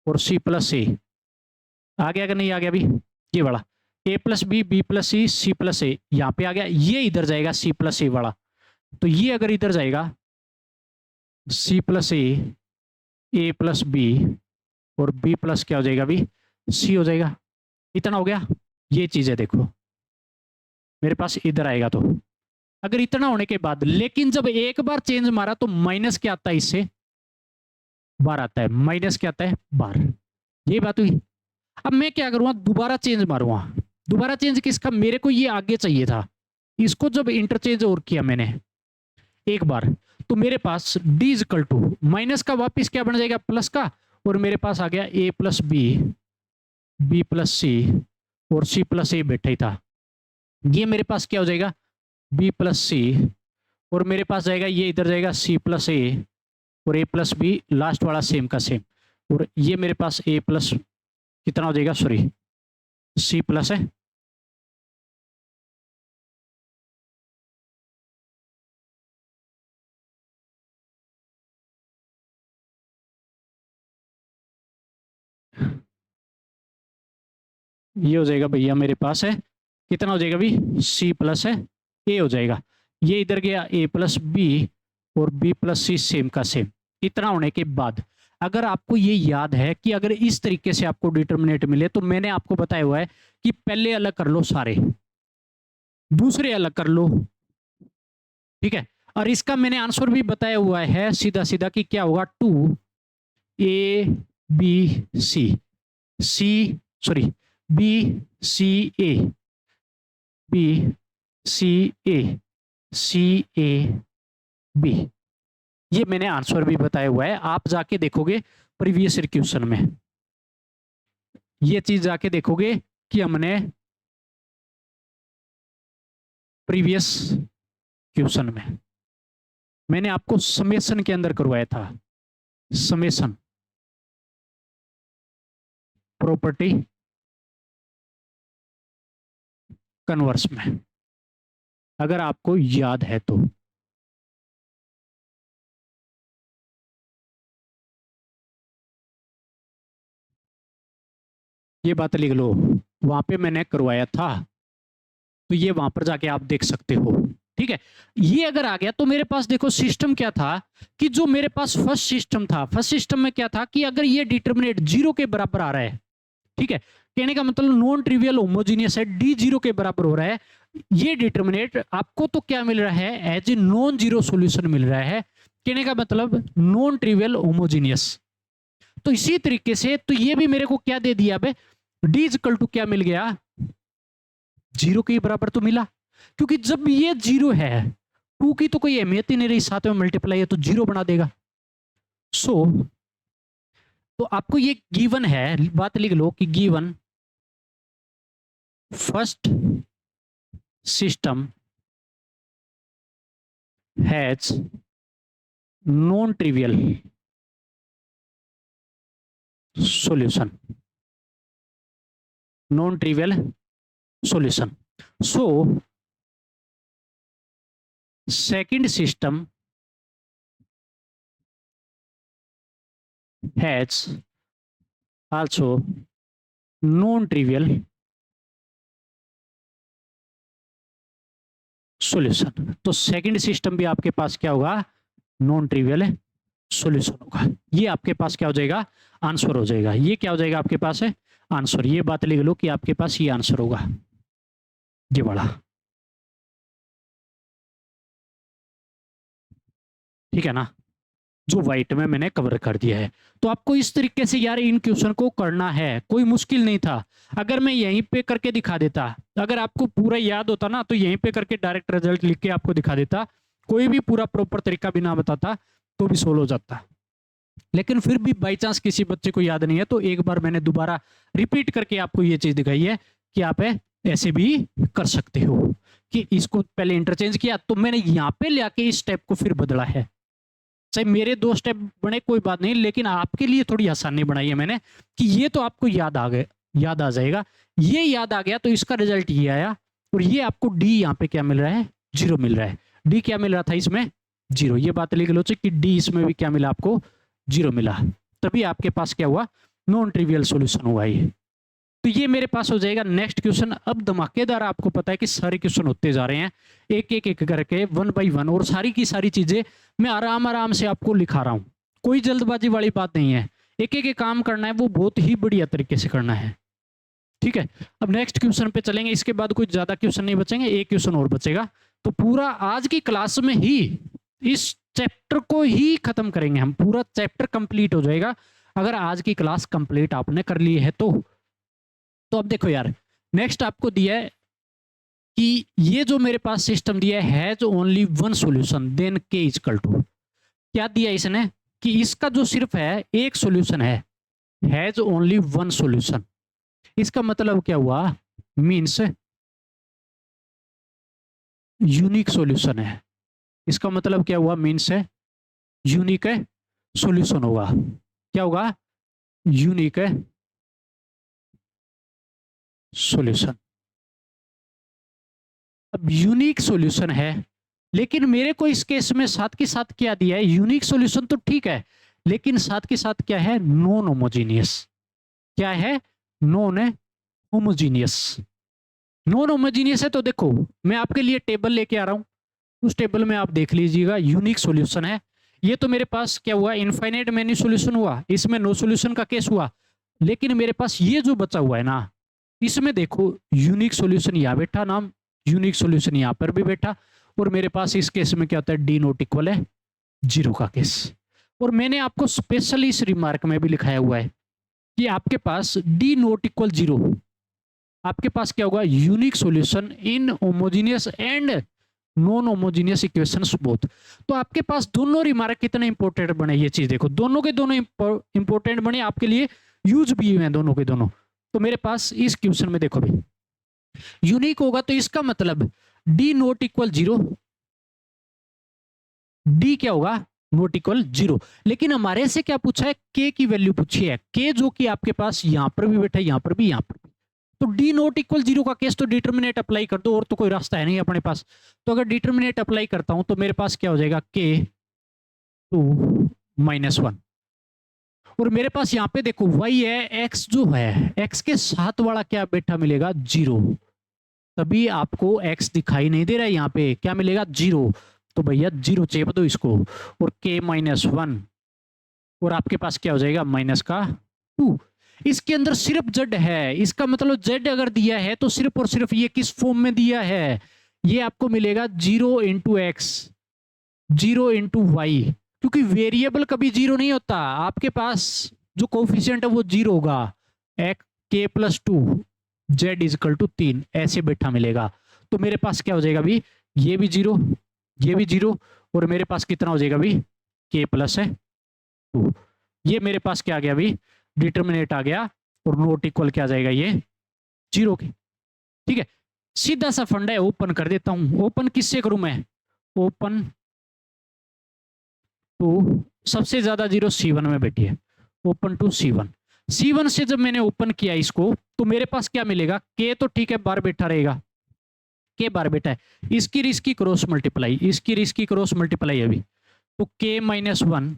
और सी प्लस ए, आ गया कि नहीं आ गया भी, ये वाला a plus b plus c plus a यहां पे आ गया, ये इधर जाएगा सी प्लस ए वाला, तो ये अगर इधर जाएगा सी प्लस ए प्लस बी और बी प्लस क्या हो जाएगा भी, सी हो जाएगा। इतना हो गया, ये चीज है, देखो मेरे पास इधर आएगा, तो अगर इतना होने के बाद, लेकिन जब एक बार चेंज मारा तो माइनस क्या आता है, इससे बार आता है, माइनस क्या आता है, बार। ये बात हुई। अब मैं क्या करूंगा, दोबारा चेंज मारूंगा, दोबारा चेंज किसका, मेरे को ये आगे चाहिए था, इसको जब इंटरचेंज और किया मैंने एक बार, तो मेरे पास डी इजकल टू माइनस का वापिस क्या बन जाएगा, प्लस का, और मेरे पास आ गया ए प्लस बी प्लस सी और सी प्लस ए बैठा ही था, ये मेरे पास क्या हो जाएगा, बी प्लस सी, और मेरे पास जाएगा ये इधर जाएगा सी प्लस ए और ए प्लस बी, लास्ट वाला सेम का सेम, और ये मेरे पास ए प्लस कितना हो जाएगा, सॉरी सी प्लस है, ये हो जाएगा भैया मेरे पास है, कितना हो जाएगा भी, सी प्लस है ए हो जाएगा, ये इधर गया ए प्लस बी और बी प्लस सी सेम का सेम। इतना होने के बाद अगर आपको ये याद है कि अगर इस तरीके से आपको डिटर्मिनेट मिले, तो मैंने आपको बताया हुआ है कि पहले अलग कर लो सारे, दूसरे अलग कर लो। ठीक है, और इसका मैंने आंसर भी बताया हुआ है सीधा सीधा कि क्या होगा, 2 c sorry b c a b, ये मैंने आंसर भी बताया हुआ है, आप जाके देखोगे प्रीवियस क्वेश्चन में, ये चीज जाके देखोगे कि हमने प्रीवियस क्वेश्चन में मैंने आपको समेशन के अंदर करवाया था, समेशन प्रॉपर्टी कन्वर्स में, अगर आपको याद है तो। ये बात लिख लो, वहां पे मैंने करवाया था, तो ये वहां पर जाके आप देख सकते हो। ठीक है, ये अगर आ गया तो मेरे पास देखो सिस्टम क्या था, कि जो मेरे पास फर्स्ट सिस्टम था, फर्स्ट सिस्टम में क्या था कि अगर ये डिटर्मिनेट 0 के बराबर आ रहा है, ठीक है, कहने का मतलब नॉन ट्रिवियल होमोजीनियस है, डी 0 के बराबर हो रहा है, ये डिटर्मिनेट आपको तो क्या मिल रहा है, as a non zero solution मिल रहा है, कहने का मतलब नॉन ट्रिवियल होमोजीनियस। तो इसी तरीके से तो ये भी मेरे को क्या दे दिया, डी इक्वल टू क्या मिल गया, जीरो के बराबर तो मिला, क्योंकि जब ये जीरो है 2 की तो कोई अहमियत ही नहीं रही, साथ में मल्टीप्लाई है तो जीरो बना देगा। सो तो आपको ये गिवन है, बात लिख लो कि given first system has non trivial solution, non-trivial solution. So second system has also non-trivial solution. तो सेकंड सिस्टम भी आपके पास क्या होगा, नॉन ट्रिवियल सॉल्यूशन होगा। ये आपके पास क्या हो जाएगा, आंसर हो जाएगा। ये क्या हो जाएगा आपके पास है, आंसर। ये बात लिख लो कि आपके पास ये आंसर होगा, ये वाला। ठीक है ना, जो व्हाइट में मैंने कवर कर दिया है। तो आपको इस तरीके से यार इन क्वेश्चन को करना है, कोई मुश्किल नहीं था। अगर मैं यहीं पे करके दिखा देता, अगर आपको पूरा याद होता ना, तो यहीं पे करके डायरेक्ट रिजल्ट लिख के आपको दिखा देता, कोई भी पूरा प्रॉपर तरीका भी ना बताता तो भी सोल्व हो जाता। लेकिन फिर भी बाई चांस किसी बच्चे को याद नहीं है, तो एक बार मैंने दोबारा रिपीट करके आपको ये चीज दिखाई है कि आप ऐसे भी कर सकते हो, कि इसको पहले इंटरचेंज किया तो मैंने यहाँ पे ले आके इस स्टेप को फिर बदला है। चाहे मेरे 2 स्टेप बने कोई बात नहीं, लेकिन आपके लिए थोड़ी आसानी बनाई है मैंने, कि ये तो आपको याद आ जाएगा। ये याद आ गया तो इसका रिजल्ट ये आया, और ये आपको डी यहाँ पे क्या मिल रहा है, 0 मिल रहा है। डी क्या मिल रहा था इसमें, 0। ये बात लिख लो कि डी इसमें भी क्या मिला आपको, 0 मिला। तभी आपके पास क्या हुआ, नॉन ट्रिवियल सॉल्यूशन हुआ ये। तो ये मेरे पास हो जाएगा नेक्स्ट क्वेश्चन। अब धमाकेदार, आपको पता है कि सारे क्वेश्चन होते जा रहे हैं एक एक एक करके, 1 बाई 1, और सारी की सारी चीजें मैं आराम से आपको लिखा रहा हूं। कोई जल्दबाजी वाली बात नहीं है, एक एक काम करना है, वो बहुत ही बढ़िया तरीके से करना है। ठीक है, अब नेक्स्ट क्वेश्चन पे चलेंगे। इसके बाद कुछ ज्यादा क्वेश्चन नहीं बचेंगे, एक क्वेश्चन और बचेगा। तो पूरा आज की क्लास में ही इस चैप्टर को ही खत्म करेंगे हम, पूरा चैप्टर कंप्लीट हो जाएगा अगर आज की क्लास कंप्लीट आपने कर ली है तो। अब देखो यार, नेक्स्ट आपको दिया है कि ये जो मेरे पास सिस्टम दिया है, has only one solution then k equal to, क्या दिया इसने कि इसका जो सिर्फ है एक सॉल्यूशन है, हैज ओनली वन सॉल्यूशन। इसका मतलब क्या हुआ, मींस यूनिक सॉल्यूशन है। इसका मतलब क्या हुआ, मींस है यूनिक है सॉल्यूशन होगा। क्या होगा, यूनिक है सॉल्यूशन। अब यूनिक सॉल्यूशन है, लेकिन मेरे को इस केस में साथ के साथ क्या दिया है, यूनिक सॉल्यूशन तो ठीक है, लेकिन साथ के साथ क्या है, नॉन होमोजीनियस। क्या है, नॉन है होमोजीनियस। नॉन होमोजीनियस है तो देखो मैं आपके लिए टेबल लेके आ रहा हूं, उस टेबल में आप देख लीजिएगा यूनिक सॉल्यूशन है। ये तो मेरे पास क्या हुआ, इनफाइनाइट मेनी सॉल्यूशन हुआ, इसमें नो सॉल्यूशन का केस हुआ। लेकिन मेरे पास ये जो बचा हुआ है ना, इसमें देखो यूनिक सॉल्यूशन यहाँ बैठा नाम, यूनिक सॉल्यूशन यहाँ पर भी बैठा, और मेरे पास इस केस में क्या होता है, डी नॉट इक्वल है 0 का केस। और मैंने आपको स्पेशली इस रिमार्क में भी लिखाया हुआ है कि आपके पास डी नॉट इक्वल 0, आपके पास क्या होगा, unique solution in homogeneous and non homogeneous equations both. तो आपके पास दोनों रिमार्क कितने इंपॉर्टेंट बने, ये चीज देखो, दोनों के दोनों इंपॉर्टेंट बने, आपके लिए यूज भी हुए दोनों के दोनों। तो मेरे पास इस क्वेश्चन में देखो भाई, यूनिक होगा तो इसका मतलब डी नॉट इक्वल 0, डी क्या होगा, नॉट इक्वल 0। लेकिन हमारे से क्या पूछा है, के की वैल्यू पूछी है, के जो कि आपके पास यहां पर भी बैठा है, यहां पर भी, यहां पर भी। तो डी नॉट इक्वल 0 का केस तो डिटरमिनेट अप्लाई कर दो, और तो कोई रास्ता है नहीं अपने पास। तो अगर डिटरमिनेट अप्लाई करता हूं तो मेरे पास क्या हो जाएगा, के 2 - 1। और मेरे पास यहाँ पे देखो y है, x जो है, x के साथ वाला क्या बैठा मिलेगा, 0। तभी आपको x दिखाई नहीं दे रहा है, यहाँ पे क्या मिलेगा, 0। तो भैया 0 चेप दो इसको, और k -1, और आपके पास क्या हो जाएगा, -2। इसके अंदर सिर्फ z है, इसका मतलब z अगर दिया है तो सिर्फ और सिर्फ ये किस फॉर्म में दिया है, ये आपको मिलेगा 0 × x 0 × y, क्योंकि वेरिएबल कभी 0 नहीं होता। आपके पास जो कोफिशिएंट है वो 0 होगा, k + 2 z इजकल टू 3 ऐसे बैठा मिलेगा। तो मेरे पास क्या हो जाएगा अभी, ये भी 0, ये भी 0, और मेरे पास कितना हो जाएगा अभी, k प्लस है 2। ये मेरे पास क्या आ गया अभी, डिटर्मिनेट आ गया, और नॉट इक्वल क्या आ जाएगा ये 0 के। ठीक है, सीधा सा फंडा है, ओपन कर देता हूं। ओपन किससे करूं मैं, ओपन टू सबसे ज्यादा 0 C1 में बैठी है, ओपन टू C1। C1 से जब मैंने ओपन किया इसको, तो मेरे पास क्या मिलेगा, k तो ठीक है बार बैठा रहेगा, k बार बैठा है, इसकी और इसकी क्रॉस मल्टीप्लाई, इसकी और इसकी क्रॉस मल्टीप्लाई अभी, तो k माइनस 1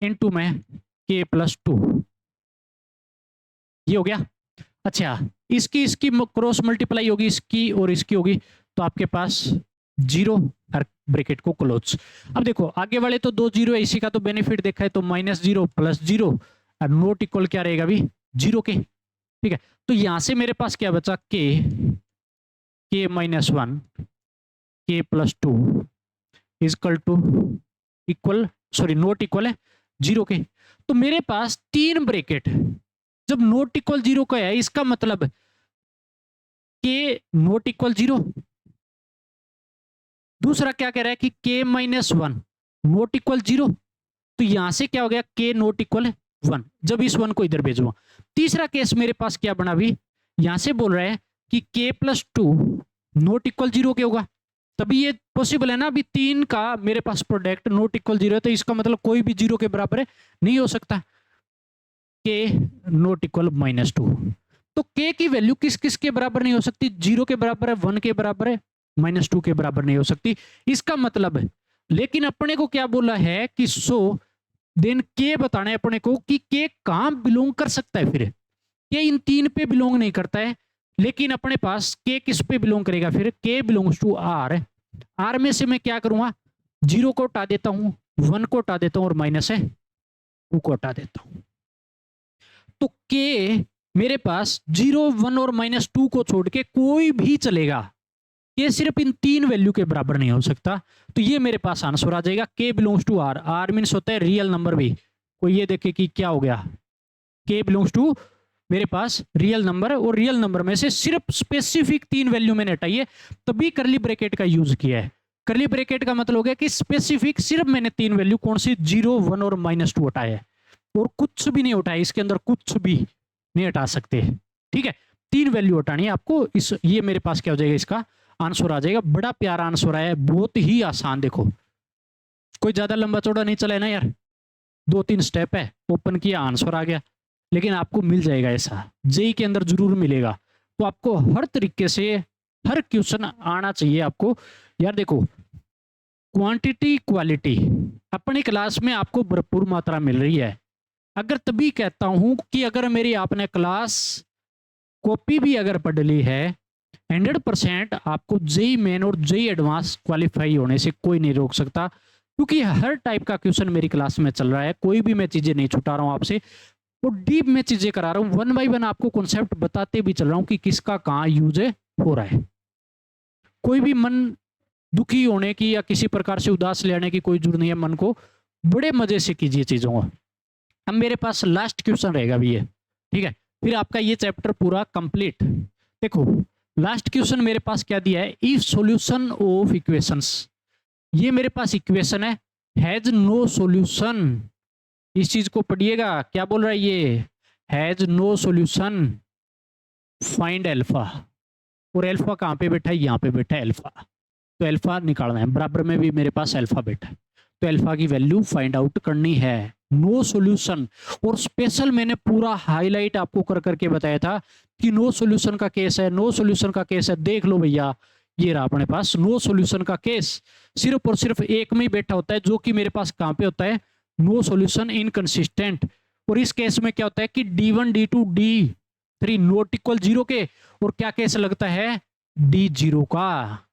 इंटू में k प्लस 2, ये हो गया। अच्छा, इसकी इसकी क्रॉस मल्टीप्लाई होगी, इसकी और इसकी होगी, तो आपके पास 0 और ब्रैकेट को क्लोज। अब देखो आगे वाले तो 2 0 है, इसी का तो बेनिफिट देखा है, तो -0 प्लस 0 और नॉट इक्वल क्या रहेगा अभी 0 के। ठीक है, तो यहां से मेरे पास क्या बचा, k minus 1 k plus 2 is equal to equal, sorry not equal है 0 के। तो मेरे पास 3 ब्रैकेट, जब नॉट इक्वल 0 का है, इसका मतलब k नॉट इक्वल 0। दूसरा क्या कह रहा है कि k माइनस 1 नॉट इक्वल 0, तो यहां से क्या हो गया, k नॉट इक्वल 1, जब इस 1 को इधर भेजूंगा। तीसरा केस मेरे पास क्या बना अभी, यहां से बोल रहा है कि k प्लस 2 नॉट इक्वल 0 के होगा, तभी ये पॉसिबल है ना। अभी 3 का मेरे पास प्रोडक्ट नॉट इक्वल 0 है, तो इसका मतलब कोई भी 0 के बराबर है नहीं हो सकता। k नॉट इक्वल -2, तो k की वैल्यू किस किस के बराबर नहीं हो सकती, 0 के बराबर है, 1 के बराबर है, -2 के बराबर नहीं हो सकती। इसका मतलब है, लेकिन अपने को क्या बोला है कि सो देन k बताना है अपने को कि k कहां बिलोंग कर सकता है। फिर k इन 3 पे बिलोंग नहीं करता है, लेकिन अपने पास k किस पे बिलोंग करेगा, फिर k belongs to r। r में से मैं क्या करूंगा, 0 को हटा देता हूं, 1 को हटा देता हूं, और माइनस है 2 को हटा देता हूं। तो k मेरे पास 0, 1 और -2 को छोड़ के कोई भी चलेगा, ये सिर्फ इन 3 वैल्यू के बराबर नहीं हो सकता। तो ये मेरे पास आंसर आ जाएगा, k belongs to r। r means होता है रियल नंबर भी। कोई ये देखे कि क्या हो गया, k बिलोंग्स टू मेरे पास रियल नंबर है, और रियल नंबर में से सिर्फ स्पेसिफिक 3 वैल्यू मैंने हटाई है, तभी करली ब्रैकेट का यूज किया है। करली ब्रैकेट का मतलब हो गया कि स्पेसिफिक सिर्फ मैंने 3 वैल्यू, कौन सी, 0, 1 और -2 हटाया है, और कुछ भी नहीं उठाया, इसके अंदर कुछ भी नहीं हटा सकते। ठीक है, 3 वैल्यू हटानी है आपको। इस ये मेरे पास क्या हो जाएगा, इसका आंसर आ जाएगा। बड़ा प्यारा आंसर है, बहुत ही आसान। देखो कोई ज्यादा लंबा चौड़ा नहीं चला है ना यार, 2-3 स्टेप है, ओपन किया आंसर आ गया। लेकिन आपको मिल जाएगा ऐसा, जेई के अंदर जरूर मिलेगा। तो आपको हर तरीके से हर क्वेश्चन आना चाहिए आपको यार। देखो क्वांटिटी क्वालिटी अपनी क्लास में आपको भरपूर मात्रा मिल रही है। अगर तभी कहता हूं कि अगर मेरी आपने क्लास कॉपी भी अगर पढ़ ली है, 100% आपको जेई मेन और जेई एडवांस क्वालिफाई होने से कोई नहीं रोक सकता, क्योंकि हर टाइप का क्वेश्चन मेरी क्लास में चल रहा है। कोई भी मैं चीजें नहीं छुटा रहा हूं आपसे, और डीप में चीजें करा रहा हूं, 1 बाय 1 आपको कॉन्सेप्ट बताते भी चल रहा हूं कि किसका कहां यूज हो रहा है। कोई भी मन दुखी होने की या किसी प्रकार से उदास लेने की कोई जरूरत नहीं है। मन को बड़े मजे से कीजिए चीजों को। अब मेरे पास लास्ट क्वेश्चन रहेगा भी ये, ठीक है, फिर आपका ये चैप्टर पूरा कंप्लीट। देखो लास्ट क्वेश्चन मेरे पास क्या दिया है, इफ सॉल्यूशन ऑफ इक्वेशंस, ये मेरे पास इक्वेशन है, हैज नो सॉल्यूशन। इस चीज को पढ़िएगा, क्या बोल रहा है ये, has no solution find alpha. और अल्फा कहाँ पे बैठा है, यहाँ पे बैठा है अल्फा, तो अल्फा निकालना है। बराबर में भी मेरे पास अल्फा बैठा है, तो अल्फा की वैल्यू फाइंड आउट करनी है। नो सॉल्यूशन, और स्पेशल मैंने पूरा हाईलाइट आपको कर करके बताया था कि नो सॉल्यूशन का केस है, नो सॉल्यूशन का केस है। देख लो भैया, ये रहा अपने पास नो सॉल्यूशन का केस, सिर्फ और सिर्फ एक में ही बैठा होता है, जो कि मेरे पास कहां पे होता है, नो सॉल्यूशन इनकंसिस्टेंट। और इस केस में क्या होता है कि D1 D2 D3 not equal 0 के, और क्या केस लगता है, D0 का।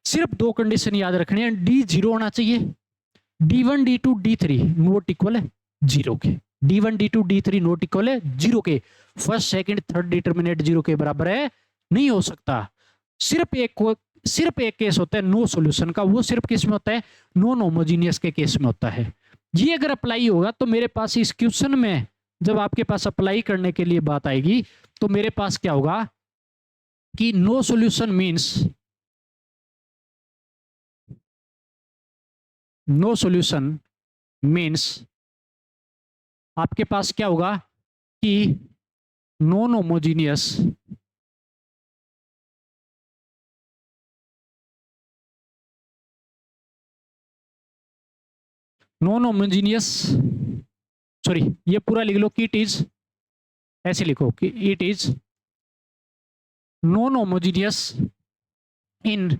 सिर्फ 2 कंडीशन याद रखनी है, D0 होना चाहिए, D1 D2 D3 not equal है 0 के, D1 D2 D3 not equal है 0 के, फर्स्ट सेकंड थर्ड डिटरमिनेट 0 के बराबर है, नहीं हो सकता। सिर्फ एक केस होता है नो सॉल्यूशन का, वो सिर्फ किस में होता है, नॉन होमोजीनियस के केस में होता है। ये अगर अप्लाई होगा तो मेरे पास इस क्वेश्चन में जब आपके पास अप्लाई करने के लिए बात आएगी तो मेरे पास क्या होगा कि no solution means, no solution means आपके पास क्या होगा कि non homogeneous, non homogeneous, sorry ये पूरा लिख लो कि इट इज, ऐसे लिखो कि इट इज नॉन होमोजीनियस इन,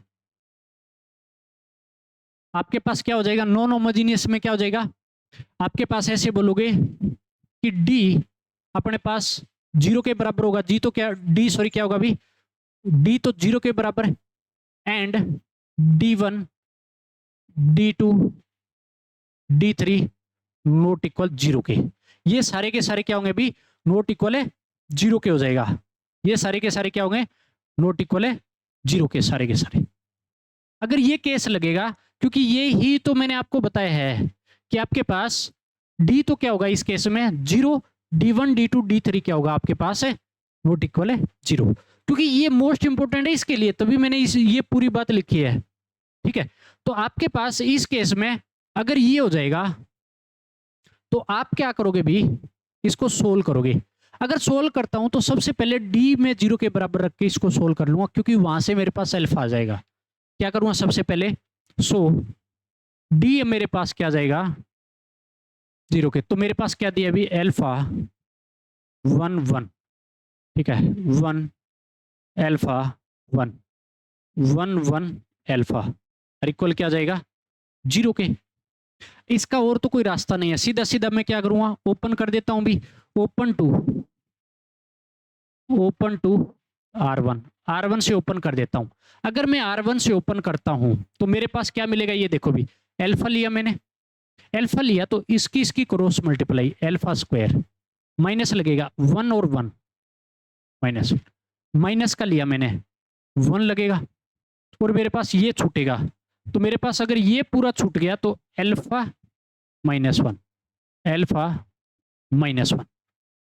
आपके पास क्या हो जाएगा नॉन होमोजीनियस में, क्या हो जाएगा आपके पास ऐसे बोलोगे कि डी अपने पास 0 के बराबर होगा, जी तो क्या डी सॉरी क्या होगा अभी, डी तो 0 के बराबर है, and D1 D2 D3 not equal 0 के, ये सारे के सारे क्या होंगे अभी नॉट इक्वल है 0 के हो जाएगा, ये सारे के सारे क्या होंगे नॉट इक्वल है 0 के सारे के सारे। अगर ये केस लगेगा, क्योंकि ये ही तो मैंने आपको बताया है कि आपके पास डी तो क्या होगा इस केस में 0, D1 D2 D3 क्या होगा आपके पास है नॉट इक्वल है 0, क्योंकि ये मोस्ट इंपोर्टेंट है इसके लिए, तभी मैंने ये पूरी बात लिखी है। ठीक है, तो आपके पास इस केस में अगर ये हो जाएगा तो आप क्या करोगे भी इसको सोल्व करोगे। अगर सोल्व करता हूं तो सबसे पहले डी में 0 के बराबर रख के इसको सोल्व कर लूंगा, क्योंकि वहां से मेरे पास अल्फा आ जाएगा। क्या करूंगा सबसे पहले, सो डी मेरे पास क्या जाएगा 0 के, तो मेरे पास क्या दिया अभी अल्फा 1 1, ठीक है 1 अल्फा 1 1 1 अल्फा और इक्वल क्या जाएगा 0 के। इसका और तो कोई रास्ता नहीं है, सीधा सीधा मैं क्या करूंगा ओपन कर देता हूं भी, ओपन टू R1 से ओपन कर देता हूं। अगर मैं R1 से ओपन करता हूं तो मेरे पास क्या मिलेगा, ये देखो भी अल्फा लिया मैंने, अल्फा लिया तो इसकी cross multiply alpha square minus लगेगा 1 और 1 माइनस, माइनस का लिया मैंने 1 लगेगा और मेरे पास ये छूटेगा, तो मेरे पास अगर ये पूरा छूट गया तो अल्फा माइनस 1 अल्फा माइनस 1।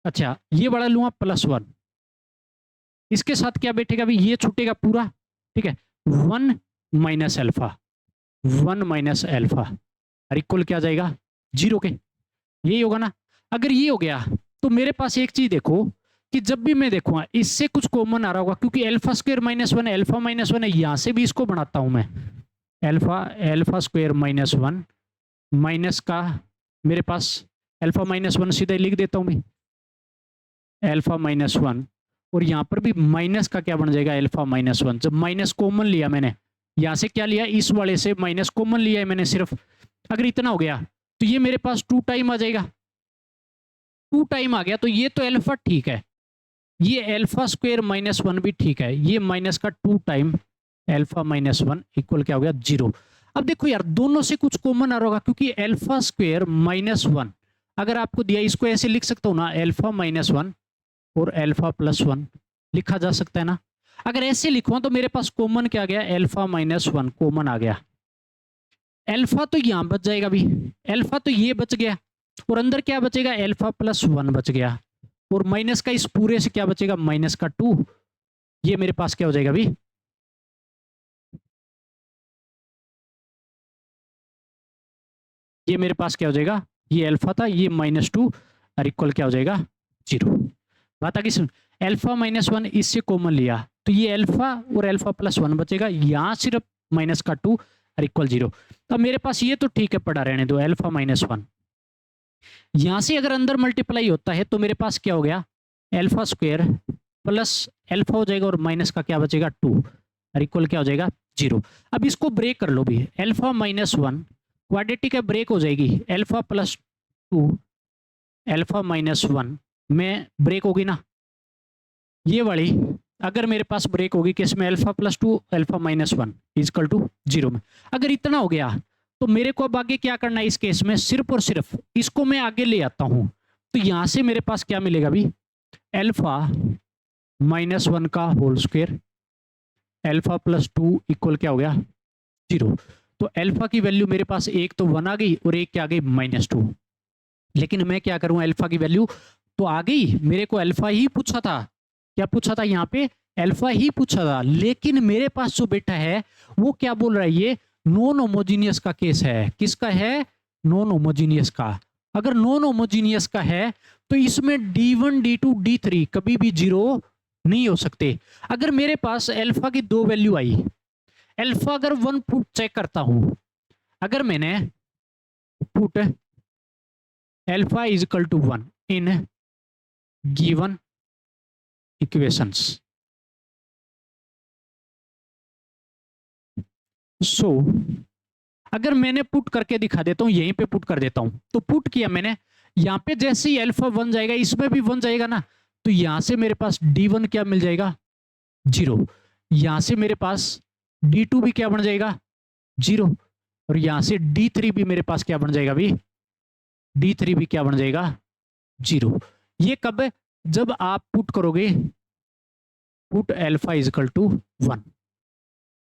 अच्छा ये बड़ा लूंगा +1, इसके साथ क्या बैठेगा भी ये छूटेगा पूरा, ठीक है 1 माइनस अल्फा 1 माइनस अल्फा और इक्वल क्या जाएगा 0 के, यही होगा ना। अगर ये हो गया तो मेरे पास एक चीज देखो कि जब भी मैं देखूंगा इससे कुछ कॉमन आ रहा होगा, क्योंकि अल्फा स्क्वायर -1 अल्फा -1 है, यहां से भी इसको बनाता हूं मैं अल्फा स्क्वायर -1 माइनस का मेरे पास अल्फा -1 सीधा लिख देता हूं मैं अल्फा -1 और यहां पर भी माइनस का क्या बन जाएगा अल्फा -1। जब माइनस कॉमन लिया मैंने यहां से क्या लिया इस वाले से माइनस कॉमन लिया है मैंने सिर्फ, अगर इतना हो गया तो ये मेरे पास 2 टाइम आ जाएगा, 2 टाइम आ गया तो ये तो अल्फा ठीक है, ये अल्फा स्क्वायर -1 भी ठीक है, ये माइनस का 2 टाइम अल्फा -1 इक्वल क्या हो गया 0। अब देखो यार दोनों से कुछ कॉमन आ रहा होगा, क्योंकि अल्फा स्क्वायर -1 अगर आपको दिया इसको ऐसे लिख सकता हूं ना अल्फा -1 और अल्फा +1 लिखा जा सकता है ना। अगर ऐसे लिखूं तो मेरे पास कॉमन क्या आ गया अल्फा -1 कॉमन आ गया, अल्फा तो यहां बच जाएगा भी, अल्फा तो ये बच गया और अंदर क्या बचेगा अल्फा +1 बच गया और माइनस का इस पूरे से क्या बचेगा माइनस का 2, ये मेरे पास क्या हो जाएगा भी ये मेरे पास क्या हो जाएगा, ये अल्फा था ये -2 और इक्वल क्या हो जाएगा 0। बात आगे सुन, अल्फा -1 इससे कॉमन लिया तो ये अल्फा और अल्फा +1 बचेगा, यहां सिर्फ माइनस का 2 और इक्वल 0। तो मेरे पास ये तो ठीक है पड़ा रहने दो अल्फा -1, यहां से अगर अंदर मल्टीप्लाई होता है तो मेरे पास क्या हो गया अल्फा स्क्वायर प्लस अल्फा हो जाएगा और माइनस का क्या बचेगा 2 और इक्वल क्या हो जाएगा 0। अब इसको ब्रेक कर लो भी, अल्फा -1 क्वाड्रेटिक है ब्रेक हो जाएगी, अल्फा +2 अल्फा -1 में ब्रेक होगी ना, ये वाली अगर मेरे पास ब्रेक होगी किस में अल्फा +2 अल्फा -1 इक्वल टू 0 में। अगर इतना हो गया तो मेरे को अब आगे क्या करना है इस केस में, सिर्फ और सिर्फ इसको मैं आगे ले आता हूं, तो यहां से मेरे पास क्या मिलेगा भी अल्फा -1 का होल स्क्वायर अल्फा +2 इक्वल क्या हो गया 0। तो अल्फा की वैल्यू मेरे पास एक तो 1 आ गई और एक क्या आ गई -2, लेकिन मैं क्या करूं अल्फा की वैल्यू तो आ गई। मेरे को अल्फा ही पूछा था, क्या पूछा था यहाँ पे, अल्फा ही पूछा था, लेकिन मेरे पास जो बेटा है वो क्या बोल रहा है, ये नॉन होमोजीनियस का केस है। किसका है, नॉन होमोजीनियस का। अगर नॉन होमोजीनियस का है तो इसमें D1 D2 D3 कभी भी जीरो नहीं हो सकते। अगर मेरे पास अल्फा की दो वैल्यू आई, अल्फा अगर 1 पुट चेक करता हूं, अगर मैंने put alpha is equal to 1 in given equations, so अगर मैंने पुट करके दिखा देता हूं, यहीं पे पुट कर देता हूं, तो पुट किया मैंने, यहां पे जैसे ही अल्फा 1 जाएगा इसमें भी 1 जाएगा ना, तो यहां से मेरे पास D1 क्या मिल जाएगा, 0। यहां से मेरे पास D2 भी क्या बन जाएगा, 0। और यहां से D3 भी मेरे पास क्या बन जाएगा, भी D3 भी क्या बन जाएगा, 0। ये कब है, जब आप पुट करोगे put alpha is equal to 1,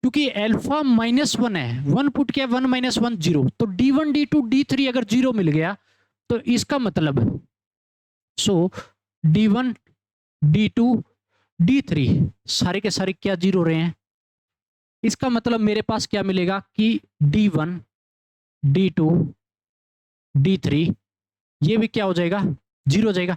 क्योंकि अल्फा -1 है, 1 पुट किया, 1 - 1 0, तो D1 D2 D3 अगर 0 मिल गया तो इसका मतलब, सो D1 D2 D3 सारे के सारे क्या 0 रहे हैं, इसका मतलब मेरे पास क्या मिलेगा कि D1 D2 D3 ये भी क्या हो जाएगा, 0 हो जाएगा।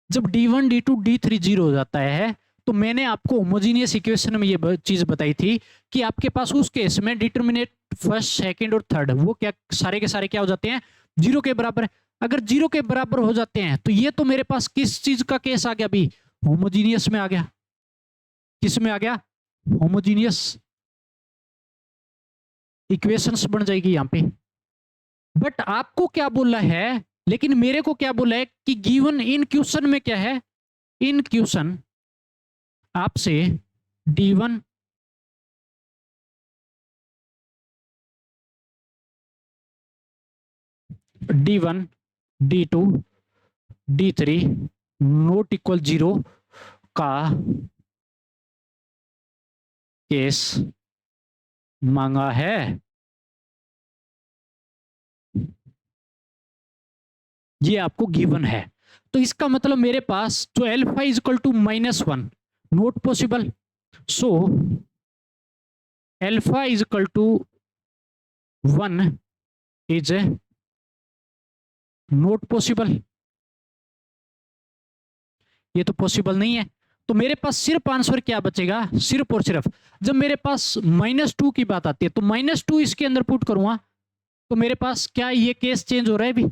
जब D1 D2 D3 0 हो जाता है तो मैंने आपको होमोजीनियस इक्वेशन में ये चीज बताई थी कि आपके पास उस केस में डिटरमिनेट फर्स्ट सेकंड और थर्ड वो क्या सारे के सारे क्या हो जाते हैं, 0 के बराबर। अगर 0 के बराबर हो जाते हैं तो ये तो मेरे पास किस चीज का केस आ गया, अभी होमोजीनियस में आ गया। किस में आ गया, होमोजीनियस इक्वेशंस बन जाएगी यहां पे। बट आपको क्या बोला है, लेकिन मेरे को क्या बोला है कि गिवन इन क्वेश्चन में क्या है, इन क्वेश्चन आपसे D1 D1 D2 D3 not equal 0 का केस मांगा है। ये आपको गिवन है, तो इसका मतलब मेरे पास जो alpha is equal to -1 not possible, so alpha is equal to 1 is not possible, ये तो पॉसिबल नहीं है। तो मेरे पास सिर्फ आंसर क्या बचेगा, सिर्फ और सिर्फ जब मेरे पास -2 की बात आती है तो -2 इसके अंदर पुट करूंगा तो मेरे पास क्या ये केस चेंज हो रहा है भी।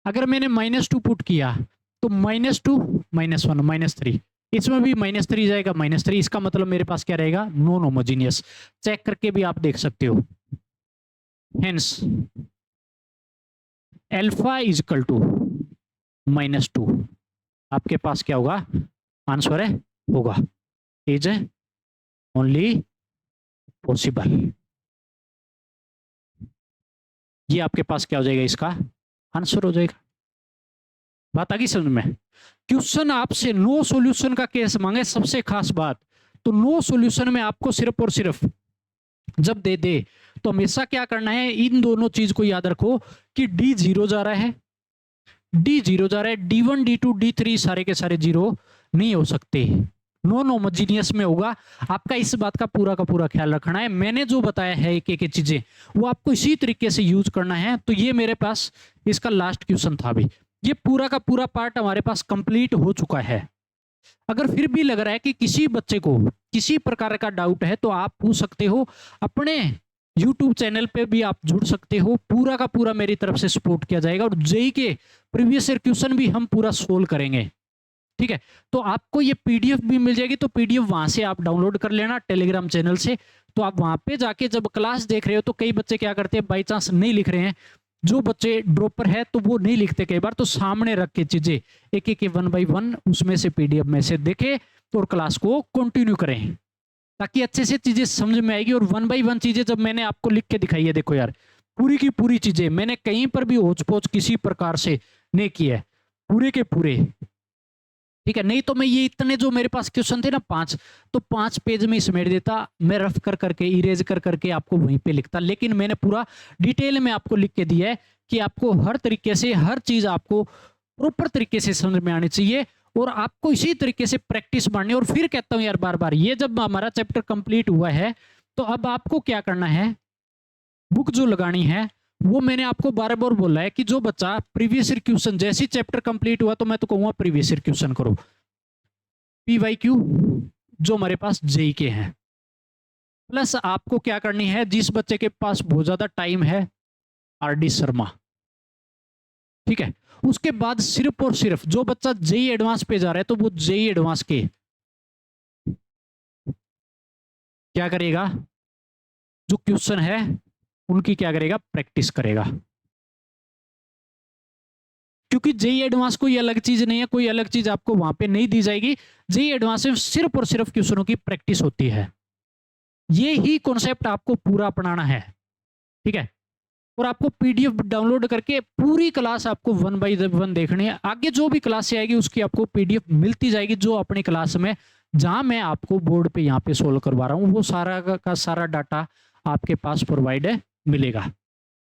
अगर मैंने -2 पुट किया तो -2 -1 -3, इसमें भी -3 जाएगा, -3, इसका मतलब मेरे पास क्या रहेगा, नॉन होमोजीनियस। चेक करके भी आप देख सकते हो। Hence alpha is equal to -2 आपके पास क्या होगा, आंसर है होगा, इज ओनली पॉसिबल। ये आपके पास क्या हो जाएगा, इसका आंसर हो जाएगा। बात आ गई समझ में। क्वेश्चन आपसे नो सॉल्यूशन का केस मांगे, सबसे खास बात, तो नो सॉल्यूशन में आपको सिर्फ और सिर्फ जब दे दे तो हमेशा क्या करना है, इन दोनों चीज को याद रखो कि D 0 जा रहा है, D 0 जा रहा है, D1 D2 D3 सारे के सारे 0 नहीं हो सकते, नॉन होमोजीनियस में होगा। आपका इस बात का पूरा ख्याल रखना है। मैंने जो बताया है एक एक चीजें वो आपको इसी तरीके से यूज करना है। तो ये मेरे पास इसका लास्ट क्वेश्चन था। अभी ये पूरा का पूरा पार्ट हमारे पास कंप्लीट हो चुका है। अगर फिर भी लग रहा है कि किसी बच्चे को किसी प्रकार का डाउट है तो आप पूछ सकते हो, अपने YouTube चैनल पे भी आप जुड़ सकते हो। पूरा का पूरा मेरी तरफ से सपोर्ट किया जाएगा और जेईई के प्रीवियस ईयर क्वेश्चन भी हम पूरा सोल्व करेंगे, ठीक है। तो आपको ये PDF भी मिल जाएगी, तो PDF वहां से आप डाउनलोड कर लेना टेलीग्राम चैनल से। तो आप वहां पे जाके जब क्लास देख रहे हो तो कई बच्चे क्या करते हैं, बाई चांस नहीं लिख रहे हैं, जो बच्चे ड्रॉपर है तो वो नहीं लिखते कई बार, तो सामने रख के चीजें एक एक 1 by 1 उसमें से PDF में से देखे और क्लास को कंटिन्यू करें, ताकि अच्छे से चीजें समझ में आएगी। और 1 by 1 चीजें जब मैंने आपको लिख के दिखाई है, देखो यार पूरी की पूरी चीजें मैंने कहीं पर भी होच पोच किसी प्रकार से नहीं की है, पूरे के पूरे, ठीक है। नहीं तो मैं ये इतने जो मेरे पास क्वेश्चन थे ना 5, तो 5 पेज में समेट देता, मैं रफ कर करके इरेज कर करके आपको वहीं पे लिखता। लेकिन मैंने पूरा डिटेल में आपको लिख के दिया है कि आपको हर तरीके से हर चीज आपको प्रॉपर तरीके से समझ में आनी चाहिए और आपको इसी तरीके से प्रैक्टिस मारनी है। और फिर कहता हूं यार बार बार, ये जब हमारा चैप्टर कंप्लीट हुआ है तो अब आपको क्या करना है, बुक जो लगानी है वो मैंने आपको बार बार बोला है कि जो बच्चा प्रीवियस ईयर क्वेश्चन, जैसे चैप्टर कंप्लीट हुआ तो मैं तो कहूंगा प्रीवियस ईयर क्वेश्चन करो, पीवाईक्यू जो हमारे पास जेई के हैं। प्लस आपको क्या करनी है, जिस बच्चे के पास बहुत ज्यादा टाइम है, आरडी शर्मा, ठीक है। उसके बाद सिर्फ और सिर्फ जो बच्चा जेई एडवांस पे जा रहा है तो वो जेई एडवांस के क्या करेगा, जो क्वेश्चन है उनकी क्या करेगा, प्रैक्टिस करेगा। क्योंकि जेई एडवांस कोई अलग चीज नहीं है, कोई अलग चीज आपको वहां पे नहीं दी जाएगी। जेई एडवांस में सिर्फ और सिर्फ क्वेश्चनों की प्रैक्टिस होती है। ये ही कॉन्सेप्ट आपको पूरा अपनाना है, ठीक है। और आपको पीडीएफ डाउनलोड करके पूरी क्लास आपको 1 बाय 1 देखनी है। आगे जो भी क्लास से आएगी उसकी आपको पीडीएफ मिलती जाएगी, जो अपनी क्लास में जहां मैं आपको बोर्ड पे यहाँ पे सोल्व करवा रहा हूँ वो सारा का सारा डाटा आपके पास प्रोवाइड है, मिलेगा।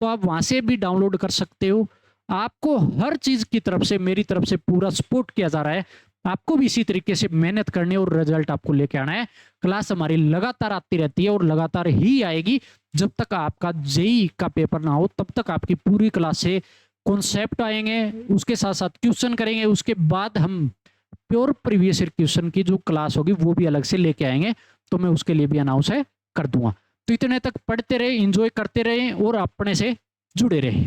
तो आप वहां से भी डाउनलोड कर सकते हो। आपको हर चीज की तरफ से, मेरी तरफ से पूरा सपोर्ट किया जा रहा है। आपको भी इसी तरीके से मेहनत करनी है और रिजल्ट आपको लेके आना है। क्लास हमारी लगातार आती रहती है और लगातार ही आएगी। जब तक आपका जेई का पेपर ना हो तब तक आपकी पूरी क्लास से कॉन्सेप्ट आएंगे, उसके साथ साथ क्वेश्चन करेंगे। उसके बाद हम प्योर प्रीवियस ईयर क्वेश्चन की जो क्लास होगी वो भी अलग से लेके आएंगे, तो मैं उसके लिए भी अनाउंस कर दूंगा। तो इतने तक पढ़ते रहे, एंजॉय करते रहे और अपने से जुड़े रहे।